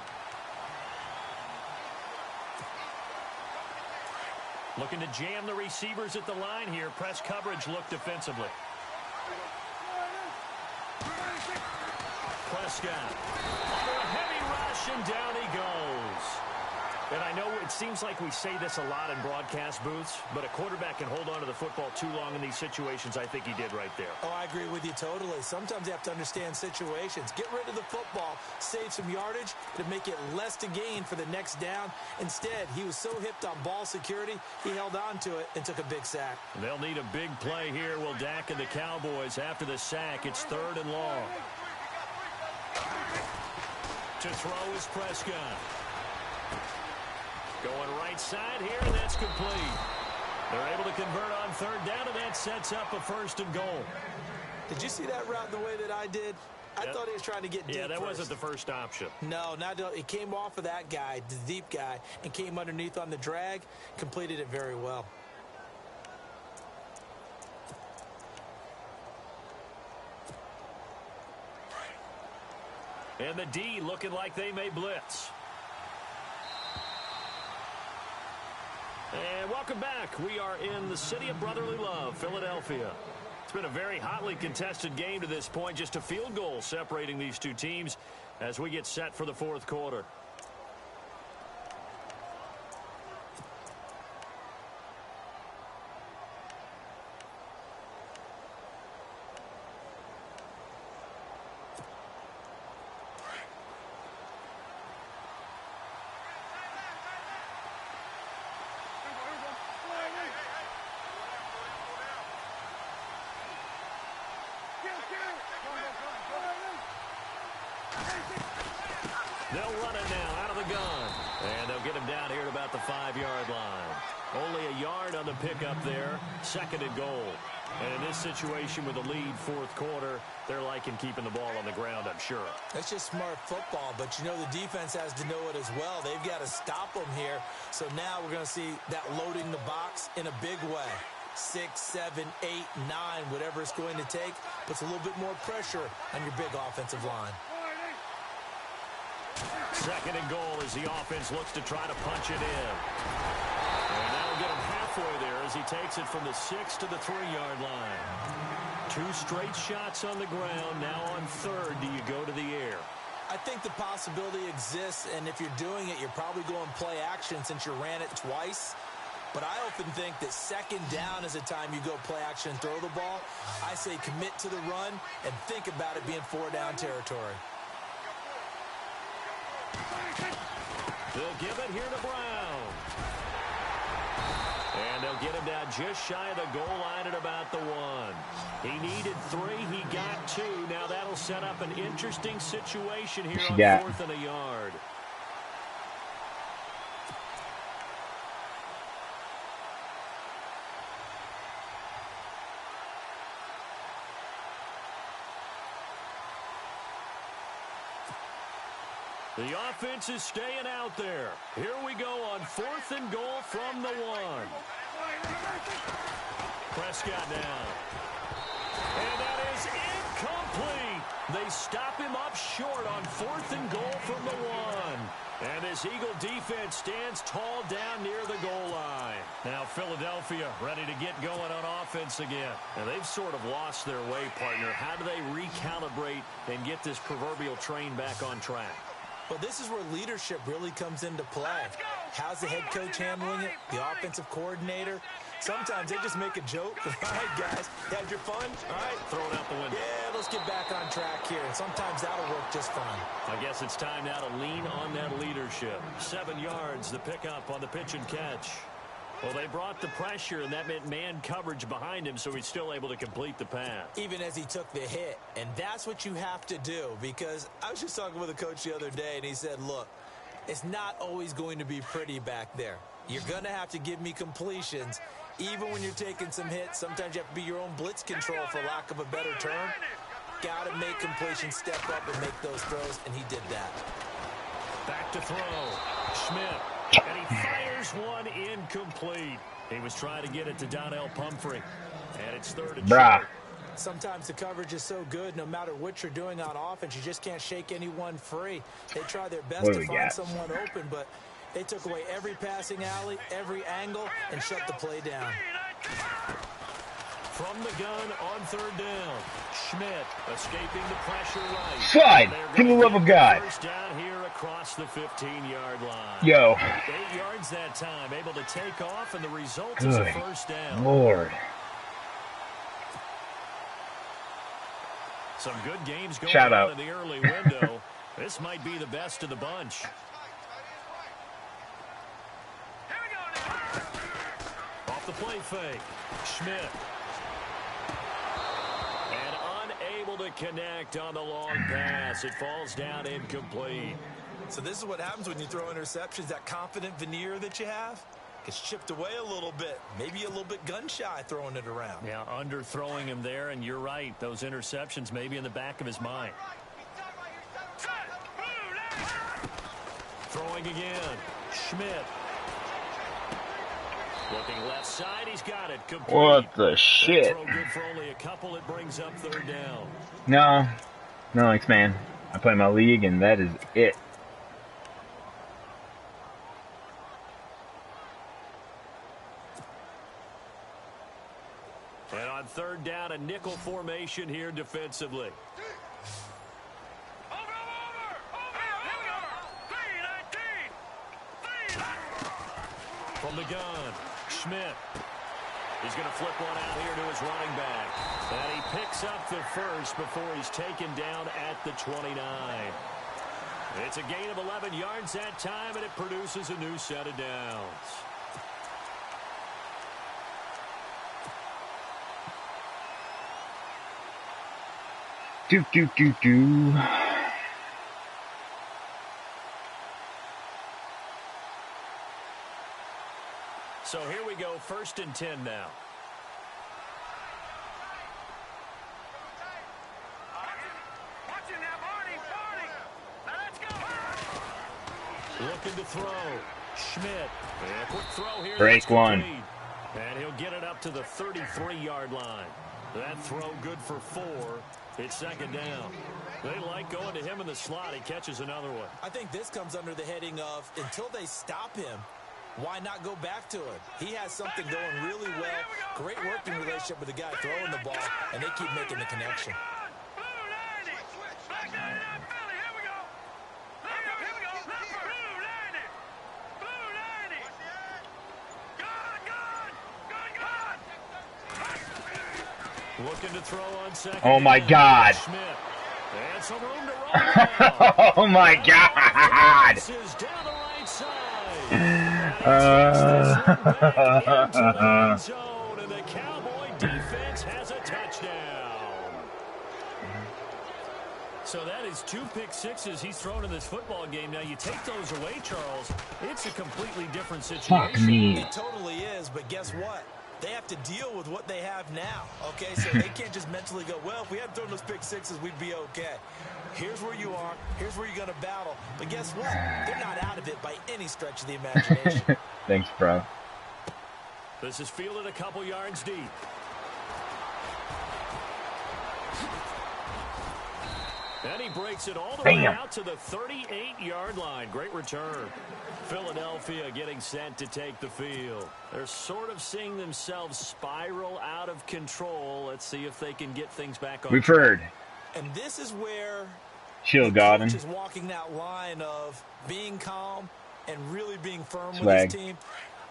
C: Looking to jam the receivers at the line here. Press coverage look defensively. Prescott under a heavy rush, and down he goes. And I know it seems like we say this a lot in broadcast booths, but a quarterback can hold on to the football too long in these situations. I think he did right there.
D: Oh, I agree with you totally. Sometimes you have to understand situations. Get rid of the football, save some yardage to make it less to gain for the next down. Instead, he was so hipped on ball security, he held on to it and took a big sack.
C: They'll need a big play here, will Dak and the Cowboys. After the sack, it's 3rd and long. To throw is Prescott. Going right side here, and that's complete. They're able to convert on 3rd down, and that sets up a 1st and goal.
D: Did you see that route the way that I did? I thought he was trying to get deep.
C: Yeah, that
D: first.
C: wasn't the first option.
D: No, he came off of that guy, the deep guy, and came underneath on the drag, completed it very well.
C: And the D looking like they may blitz. And welcome back. We are in the city of brotherly love, Philadelphia. It's been a very hotly contested game to this point. Just a field goal separating these two teams as we get set for the 4th quarter. They'll run it now out of the gun. And they'll get him down here at about the 5-yard line. Only a yard on the pickup there. 2nd and goal. And in this situation with a lead 4th quarter, they're liking keeping the ball on the ground, I'm sure.
D: That's just smart football, but you know the defense has to know it as well. They've got to stop them here. So now we're going to see that loading the box in a big way. 6, 7, 8, 9, whatever it's going to take, puts a little bit more pressure on your big offensive line.
C: 2nd and goal as the offense looks to try to punch it in. And that'll get him halfway there as he takes it from the 6 to the 3-yard line. 2 straight shots on the ground. Now on 3rd, do you go to the air?
D: I think the possibility exists, and if you're doing it, you're probably going play action since you ran it twice. But I often think that 2nd down is a time you go play action and throw the ball. I say commit to the run and think about it being 4-down territory.
C: They'll give it here to Brown. And they'll get him down just shy of the goal line at about the 1. He needed 3. He got 2. Now that'll set up an interesting situation here on 4th and a yard. The offense is staying out there. Here we go on 4th and goal from the 1. Prescott now. And that is incomplete. They stop him up short on 4th and goal from the 1. And this Eagle defense stands tall down near the goal line. Now Philadelphia ready to get going on offense again. And they've sort of lost their way, partner. How do they recalibrate and get this proverbial train back on track?
D: Well, this is where leadership really comes into play. How's the head coach handling it? The offensive coordinator? Sometimes they just make a joke. All right, guys, had your fun? All right.
C: Throw it out the window.
D: Yeah, let's get back on track here. And sometimes that'll work just fine.
C: I guess it's time now to lean on that leadership. 7 yards, the pickup on the pitch and catch. Well, they brought the pressure, and that meant man coverage behind him, so he's still able to complete the pass.
D: Even as he took the hit. And that's what you have to do, because I was just talking with a coach the other day, and he said, look, it's not always going to be pretty back there. You're going to have to give me completions. Even when you're taking some hits, sometimes you have to be your own blitz control, for lack of a better term. Got to make completions, step up, and make those throws, and he did that.
C: Back to throw. Schmidt. And he fires one incomplete. He was trying to get it to Donnell Pumphrey. And it's 3rd and short.
D: Sometimes the coverage is so good, no matter what you're doing on offense, you just can't shake anyone free. They try their best to find someone open, but they took away every passing alley, every angle, and shut the play down.
C: From the gun on third down. Schmidt escaping the pressure right.
A: Slide! For the love of God.
C: First down here across the 15-yard line.
A: Yo.
C: 8 yards that time. Able to take off, and the result is a first down.
A: Lord.
C: Some good games going
A: Shout
C: on
A: out.
C: in the early window. This might be the best of the bunch. Off the play fake. Schmidt. And unable to connect on the long pass. It falls down incomplete.
D: So this is what happens when you throw interceptions. That confident veneer that you have gets chipped away a little bit. Maybe a little bit gun-shy throwing it around.
C: Yeah, underthrowing him there, and you're right. Those interceptions may be in the back of his mind. Throwing again. Schmidt. Looking left side, he's got it. Complete.
A: What the shit?
C: Throw good for only a couple. It brings up third down.
A: No, thanks, man. I play my league, and that is it.
C: And on third down, a nickel formation here defensively. From the gun, Schmidt. He's going to flip one out here to his running back. And he picks up the first before he's taken down at the 29. It's a gain of 11 yards that time, and it produces a new set of downs.
A: Do.
C: So here we go, 1st and 10 now. Looking to throw. Schmidt. And a quick throw here.
A: Break one.
C: And he'll get it up to the 33-yard line. That throw good for 4. It's second down. They like going to him in the slot. He catches another one.
D: I think this comes under the heading of until they stop him, why not go back to it? He has something going really well. Great working relationship with the guy throwing the ball, and they keep making the connection.
C: Looking to throw on second.
A: Oh my God.
C: Schmidt. And some room to run now.
A: Oh my God.
C: This is down the right side. Zone, and the Cowboy defense has a touchdown. So that is 2 pick sixes he's thrown in this football game. Now you take those away, Charles, it's a completely different situation.
A: Fuck me.
D: It totally is, but guess what? They have to deal with what they have now, okay? So they can't just mentally go, well, if we hadn't thrown those pick sixes, we'd be okay. Here's where you are. Here's where you're going to battle. But guess what? They're not out of it by any stretch of the imagination.
A: Thanks, bro.
C: This is fielded a couple yards deep. And he breaks it all the way out to the 38-yard line. Great return. Philadelphia getting set to take the field. They're sort of seeing themselves spiral out of control. Let's see if they can get things back on.
A: We've heard.
D: And this is where
A: Chill, Godin.
D: is walking that line of being calm and really being firm
A: Swag.
D: with his team.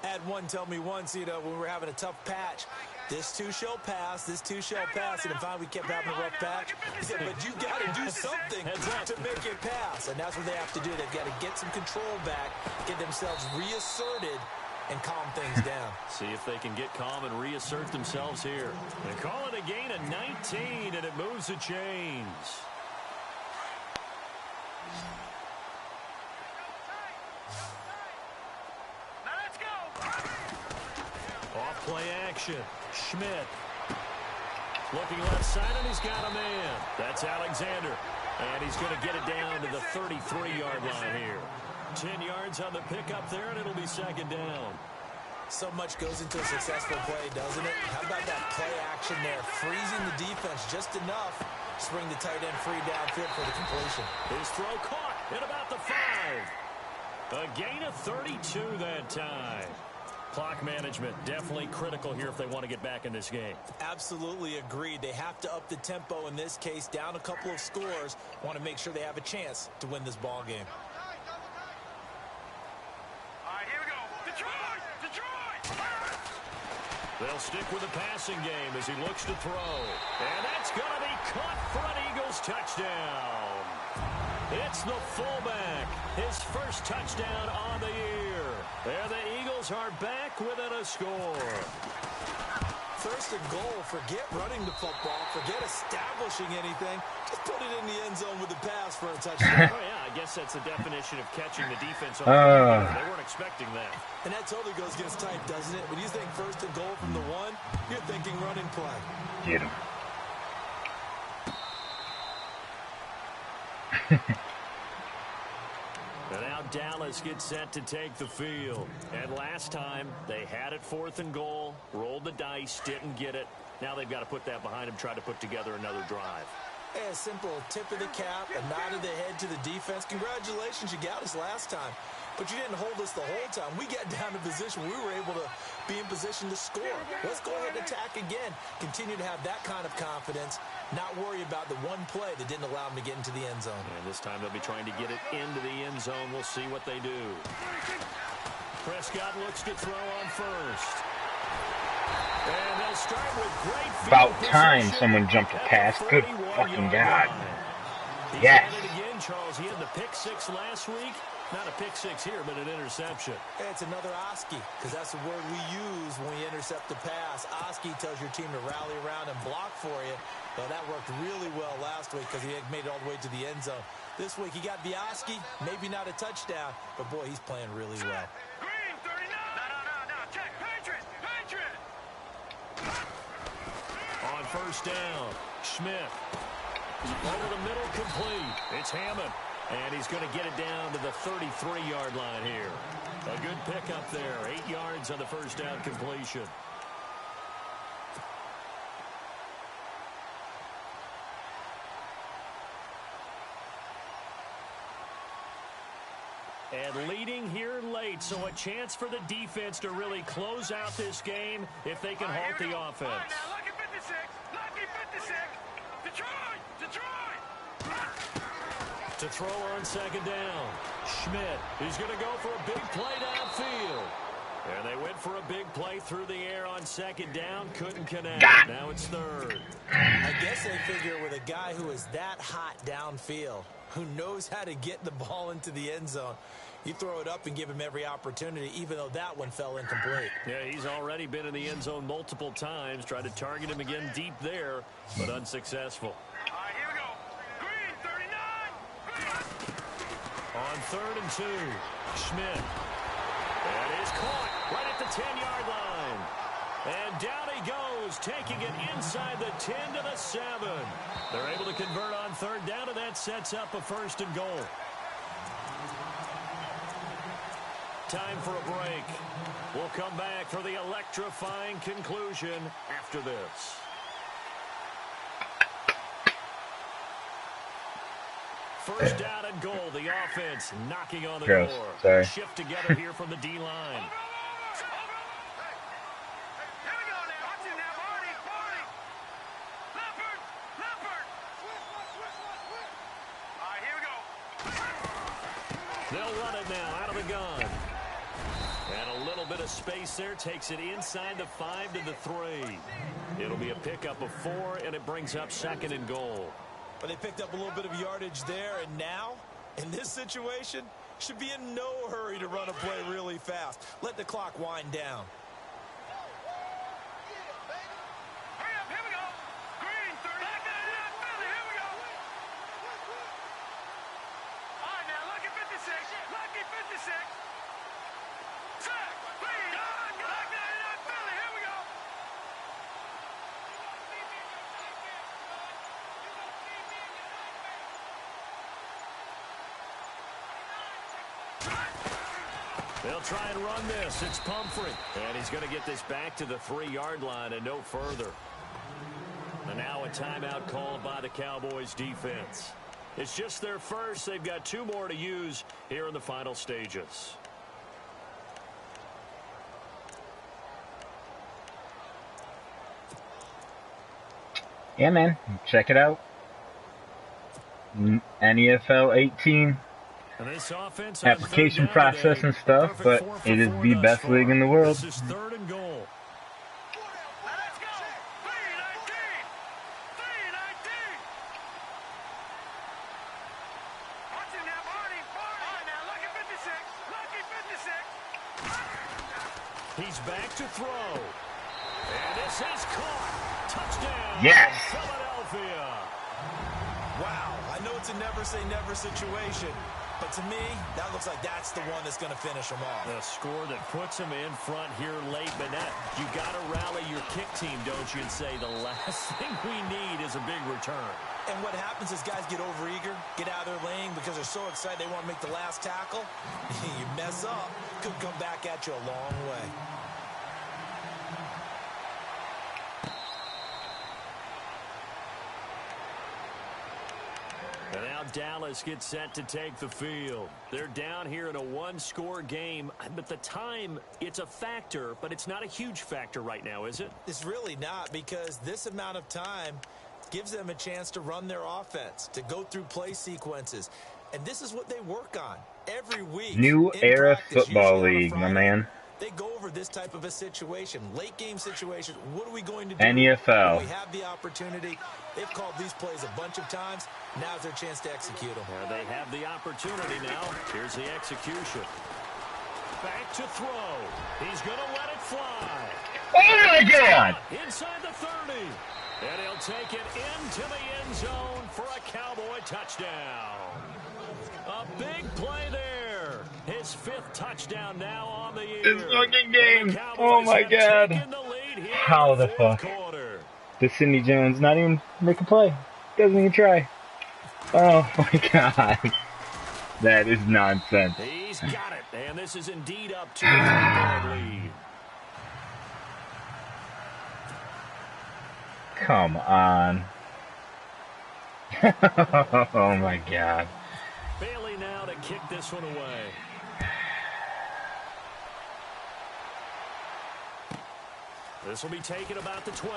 D: I had one tell me once, when we were having a tough patch, this too shall pass, this too shall pass, and finally we kept having a rough patch. He said, but you got to do something to make it pass, and that's what they have to do. They've got to get some control back, get themselves reasserted, and calm things down.
C: See if they can get calm and reassert themselves here. They call it a gain of 19, and it moves the chains. Off-play action. Schmidt. Looking left side, and he's got a man. That's Alexander. And he's going to get it down to the 33-yard line here. 10 yards on the pickup there, and it'll be second down.
D: So much goes into a successful play, doesn't it? How about that play action there? Freezing the defense just enough to bring the tight end free downfield for the completion.
C: His throw caught at about the 5. A gain of 32 that time. Clock management, definitely critical here if they want to get back in this game.
D: Absolutely agreed. They have to up the tempo in this case, down a couple of scores. Want to make sure they have a chance to win this ball game.
E: All right, here we go. Detroit! Detroit!
C: They'll stick with the passing game as he looks to throw. And that's going to be caught for an Eagles touchdown. It's the fullback. His first touchdown on the year. And the Eagles are back within a score.
D: First and goal. Forget running the football. Forget establishing anything. Just put it in the end zone with a pass for a touchdown.
C: Oh, yeah, I guess that's the definition of catching the defense on the They weren't expecting that.
D: And that totally goes against type, doesn't it? When you think first and goal from the one, you're thinking running play.
A: Get him.
C: And now Dallas gets set to take the field. And last time, they had it 4th and goal, rolled the dice, didn't get it. Now they've got to put that behind them, try to put together another drive.
D: A simple tip of the cap, a nod of the head to the defense. Congratulations, you got us last time. But you didn't hold us the whole time. We got down to position. We were able to be in position to score. Let's go ahead and attack again. Continue to have that kind of confidence. Not worry about the one play that didn't allow them to get into the end zone.
C: And this time they'll be trying to get it into the end zone. We'll see what they do. Prescott looks to throw on first. And they'll start with great field
A: About time
C: position
A: someone jumped a pass. Good fucking God.
C: He's
A: Yes.
C: at it again, Charles. He had the pick 6 last week. Not a pick 6 here, but an interception.
D: It's another Oski, because that's the word we use when we intercept the pass. Oski tells your team to rally around and block for you. Well, that worked really well last week because he had made it all the way to the end zone. This week he got the Oski, maybe not a touchdown, but boy, he's playing really well.
E: Green, 39! No. Check. Patriot! Patriot!
C: On first down, Smith. Over the middle, complete. It's Hammond. And he's going to get it down to the 33-yard line here. A good pickup there. 8 yards on the first down completion. And leading here late, so a chance for the defense to really close out this game if they can halt the offense.
E: All right, now, lucky 56! Lucky 56! Detroit! Detroit!
C: To throw on second down. Schmidt is going to go for a big play downfield. And they went for a big play through the air on second down. Couldn't connect. Now it's third.
D: I guess they figure with a guy who is that hot downfield, who knows how to get the ball into the end zone, you throw it up and give him every opportunity, even though that one fell incomplete.
C: Yeah, he's already been in the end zone multiple times. Tried to target him again deep there, but unsuccessful.
E: All right, here we go. Green, 39!
C: On 3rd and 2, Schmidt. That is caught right at the 10-yard line. And down he goes, taking it inside the 10 to the 7. They're able to convert on 3rd down, and that sets up a 1st and goal. Time for a break. We'll come back for the electrifying conclusion after this. First down and goal. The offense knocking on the
A: Gross.
C: door.
A: Sorry.
C: Shift together here from the D-line.
E: Here we go now. Watch it now, Marty. Leopard. All right, here we go.
C: They'll run it now out of the gun. And a little bit of space there takes it inside the 5 to the 3. It'll be a pickup of 4, and it brings up 2nd and goal.
D: But they picked up a little bit of yardage there, and now, in this situation, should be in no hurry to run a play really fast. Let the clock wind down.
E: Hurry up, here we go. Green, 30. Back that up, Philly, here we go. All right, now, lucky 56. Lucky 56. Sack, Green, back that up, Philly, here we go.
C: They'll try and run this. It's Pumphrey. And he's going to get this back to the 3-yard line and no further. And now a timeout called by the Cowboys defense. It's just their first. They've got 2 more to use here in the final stages.
A: Yeah, man, check it out. NEFL 18
C: And this offense on
A: application
C: third down
A: process
C: today,
A: and
C: a
A: stuff,
C: perfect
A: but
C: 4 for
A: it is
C: 4
A: the
C: thus
A: best league
C: far.
A: in the world.
C: This is 3rd and goal.
E: Let's go. 319. 319. Watch him now, Barney. All right, now, lucky 56. Lucky 56.
C: He's back to throw. And this is caught. Touchdown.
A: Yes.
C: Philadelphia.
D: Wow, I know it's a never say never situation, but to me, that looks like that's the one that's going to finish them off.
C: The score that puts him in front here late, but now you got to rally your kick team, don't you, and say the last thing we need is a big return.
D: And what happens is guys get overeager, get out of their lane because they're so excited they want to make the last tackle. You mess up, could come back at you a long way.
C: And now Dallas gets set to take the field. They're down here in a one-score game, but the time, it's a factor, but it's not a huge factor right now, is it?
D: It's really not, because this amount of time gives them a chance to run their offense, to go through play sequences. And this is what they work on every week.
A: New
D: in
A: era
D: practice,
A: football
D: usually on a
A: league, my
D: Friday.
A: man.
D: They go over this type of a situation, late game situation. What are we going to do?
A: NEFL.
D: When we have the opportunity. They've called these plays a bunch of times. Now's their chance to execute them.
C: They have the opportunity now. Here's the execution. Back to throw. He's going to let it fly.
A: Oh my God!
C: Inside the 30. And he'll take it into the end zone for a Cowboy touchdown. A big play there. His 5th touchdown now on the year.
A: This fucking game.
C: The
A: Oh my
C: have
A: God.
C: taken the lead here
A: How
C: in
A: the
C: fourth
A: fuck?
C: quarter.
A: Does Sidney Jones not even make a play? Doesn't even try. Oh my God. That is nonsense.
C: He's got it. And this is indeed up to a 3-point lead.
A: Come on. Oh my God.
C: Bailey now to kick this one away. This will be taken about the 12.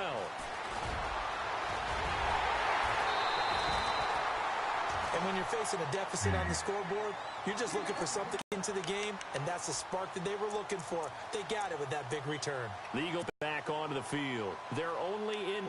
D: And when you're facing a deficit on the scoreboard, you're just looking for something into the game, and that's the spark that they were looking for. They got it with that big return.
C: The Eagles back onto the field. They're only in.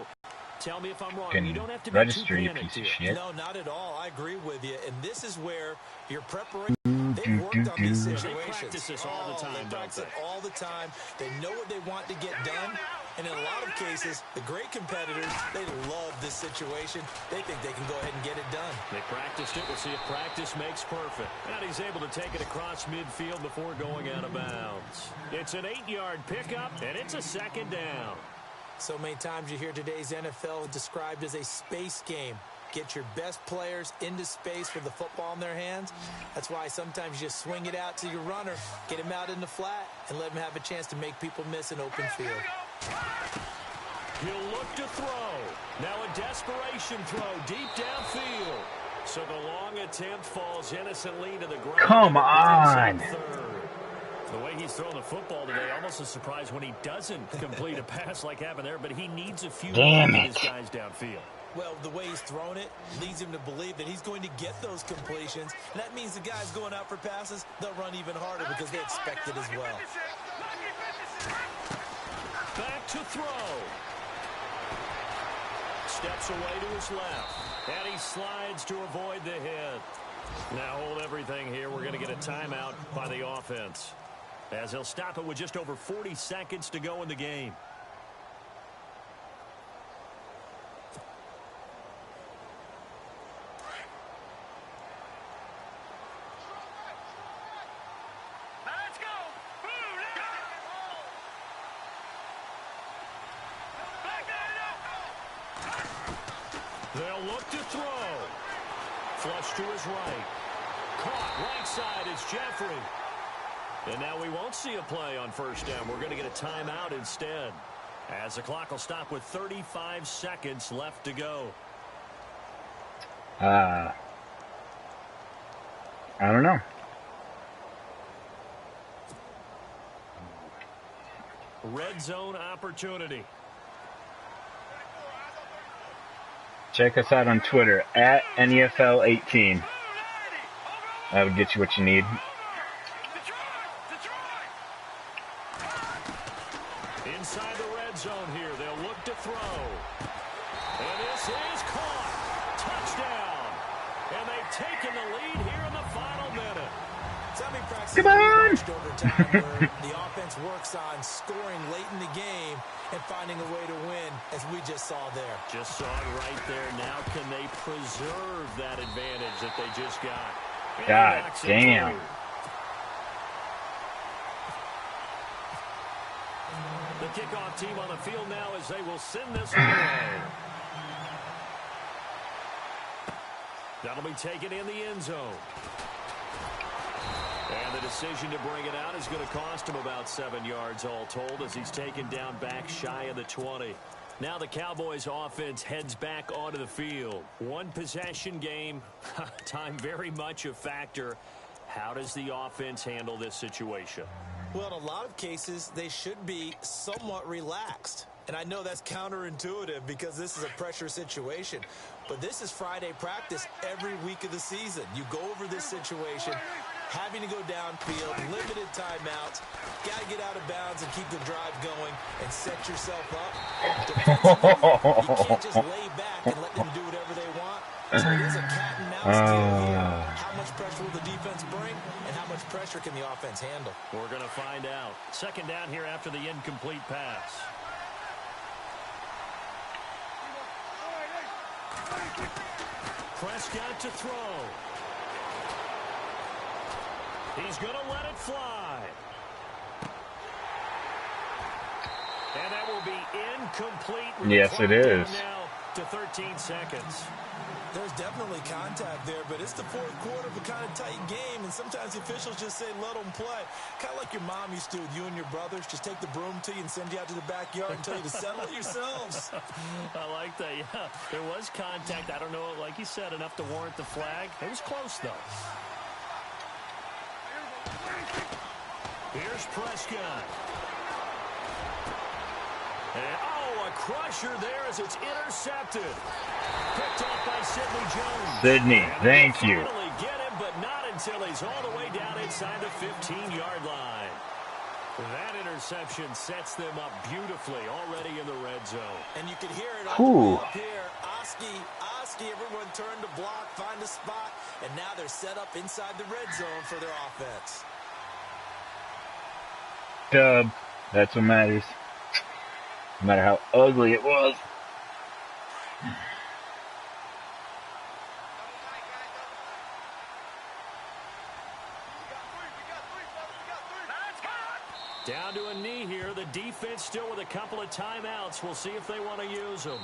C: Tell me if I'm wrong.
A: Can
C: You don't have to be
A: register,
C: too
A: you
C: panicked
A: piece of
C: here.
A: shit.
D: No, not at all. I agree with you. And this is where your preparation, they've worked on these
C: They
D: situations.
C: practice this all the time,
D: They
C: don't
D: practice it
C: they?
D: all the time. They know what they want to get done. And in a lot of cases, the great competitors, they love this situation. They think they can go ahead and get it done.
C: They practiced it. We'll see if practice makes perfect. And he's able to take it across midfield before going out of bounds. It's an 8-yard pickup, and it's a 2nd down.
D: So many times you hear today's NFL described as a space game. Get your best players into space with the football in their hands. That's why sometimes you swing it out to your runner, get him out in the flat, and let him have a chance to make people miss an open field.
C: He'll look to throw. Now a desperation throw deep downfield. So the long attempt falls innocently to the ground.
A: Come on.
C: Third. The way he's thrown the football today, almost a surprise when he doesn't complete a pass like happened there, but he needs a few
A: Damn
C: to get
A: it.
C: his guys downfield.
D: Well, the way he's thrown it leads him to believe that he's going to get those completions. And that means the guys going out for passes, they'll run even harder because they expect it as well.
C: Back to throw. Steps away to his left. And he slides to avoid the hit. Now hold everything here. We're going to get a timeout by the offense, as he'll stop it with just over 40 seconds to go in the game.
E: Let's go. Boom, let's go. Back there,
C: They'll look to throw. Flush to his right. Caught right side is Jeffrey. And now we won't see a play on 1st down. We're going to get a timeout instead, as the clock will stop with 35 seconds left to go.
A: I don't know.
C: Red zone opportunity.
A: Check us out on Twitter at NEFL18. That'll get you what you need.
C: Inside the red zone here, they'll look to throw. And this is caught. Touchdown. And they've taken the lead here in the final minute.
A: Come on!
D: Over time where the offense works on scoring late in the game and finding a way to win, as we just saw there.
C: Just saw it right there. Now can they preserve that advantage that they just got?
A: God damn.
C: The kickoff team on the field now as they will send this away. That'll be taken in the end zone. And the decision to bring it out is going to cost him about 7 yards all told as he's taken down back shy of the 20. Now the Cowboys offense heads back onto the field. One possession game. Time very much a factor. How does the offense handle this situation?
D: Well, in a lot of cases, they should be somewhat relaxed. And I know that's counterintuitive because this is a pressure situation. But this is Friday practice every week of the season. You go over this situation, having to go downfield, limited timeouts, got to get out of bounds and keep the drive going and set yourself up. Defensively, you can't just lay back and let them do whatever they want. So it is a cat and mouse deal here. How much pressure will the defense bring and how much pressure can the offense handle?
C: We're going to find out. Second down here after the incomplete pass. Prescott to throw. He's going to let it fly. And that will be incomplete.
A: Yes, it is.
C: Now to 13 seconds.
D: There's definitely contact there, but it's the fourth quarter of a kind of tight game, and sometimes the officials just say, let them play. Kind of like your mom used to with you and your brothers. Just take the broom to you and send you out to the backyard and tell you to settle it yourselves.
C: I like that, yeah. There was contact. I don't know, like you said, enough to warrant the flag. It was close, though. Here's Prescott. And, a crusher there as it's intercepted. Picked off by Sidney Jones.
A: Sydney, thank you.
C: Finally get him, but not until he's all the way down inside the 15-yard line. That interception sets them up beautifully already in the red zone.
D: And you can hear it all up here. Oski, everyone turned to block, find a spot, and now they're set up inside the red zone for their offense.
A: Dub. That's what matters. No matter how ugly it was.
C: Down to a knee here. The defense still with a couple of timeouts. We'll see if they want to use them.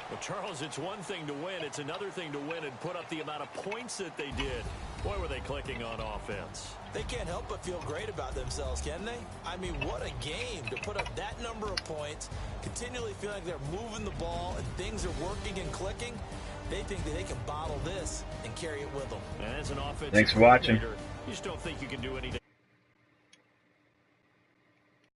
C: Well, Charles, it's one thing to win. It's another thing to win and put up the amount of points that they did. Boy, were they clicking on offense.
D: They can't help but feel great about themselves, can they? I mean, what a game to put up that number of points, continually feel like they're moving the ball and things are working and clicking. They think that they can bottle this and carry it with them.
C: And as an offensive
A: Thanks for watching.
C: You just don't think you can do anything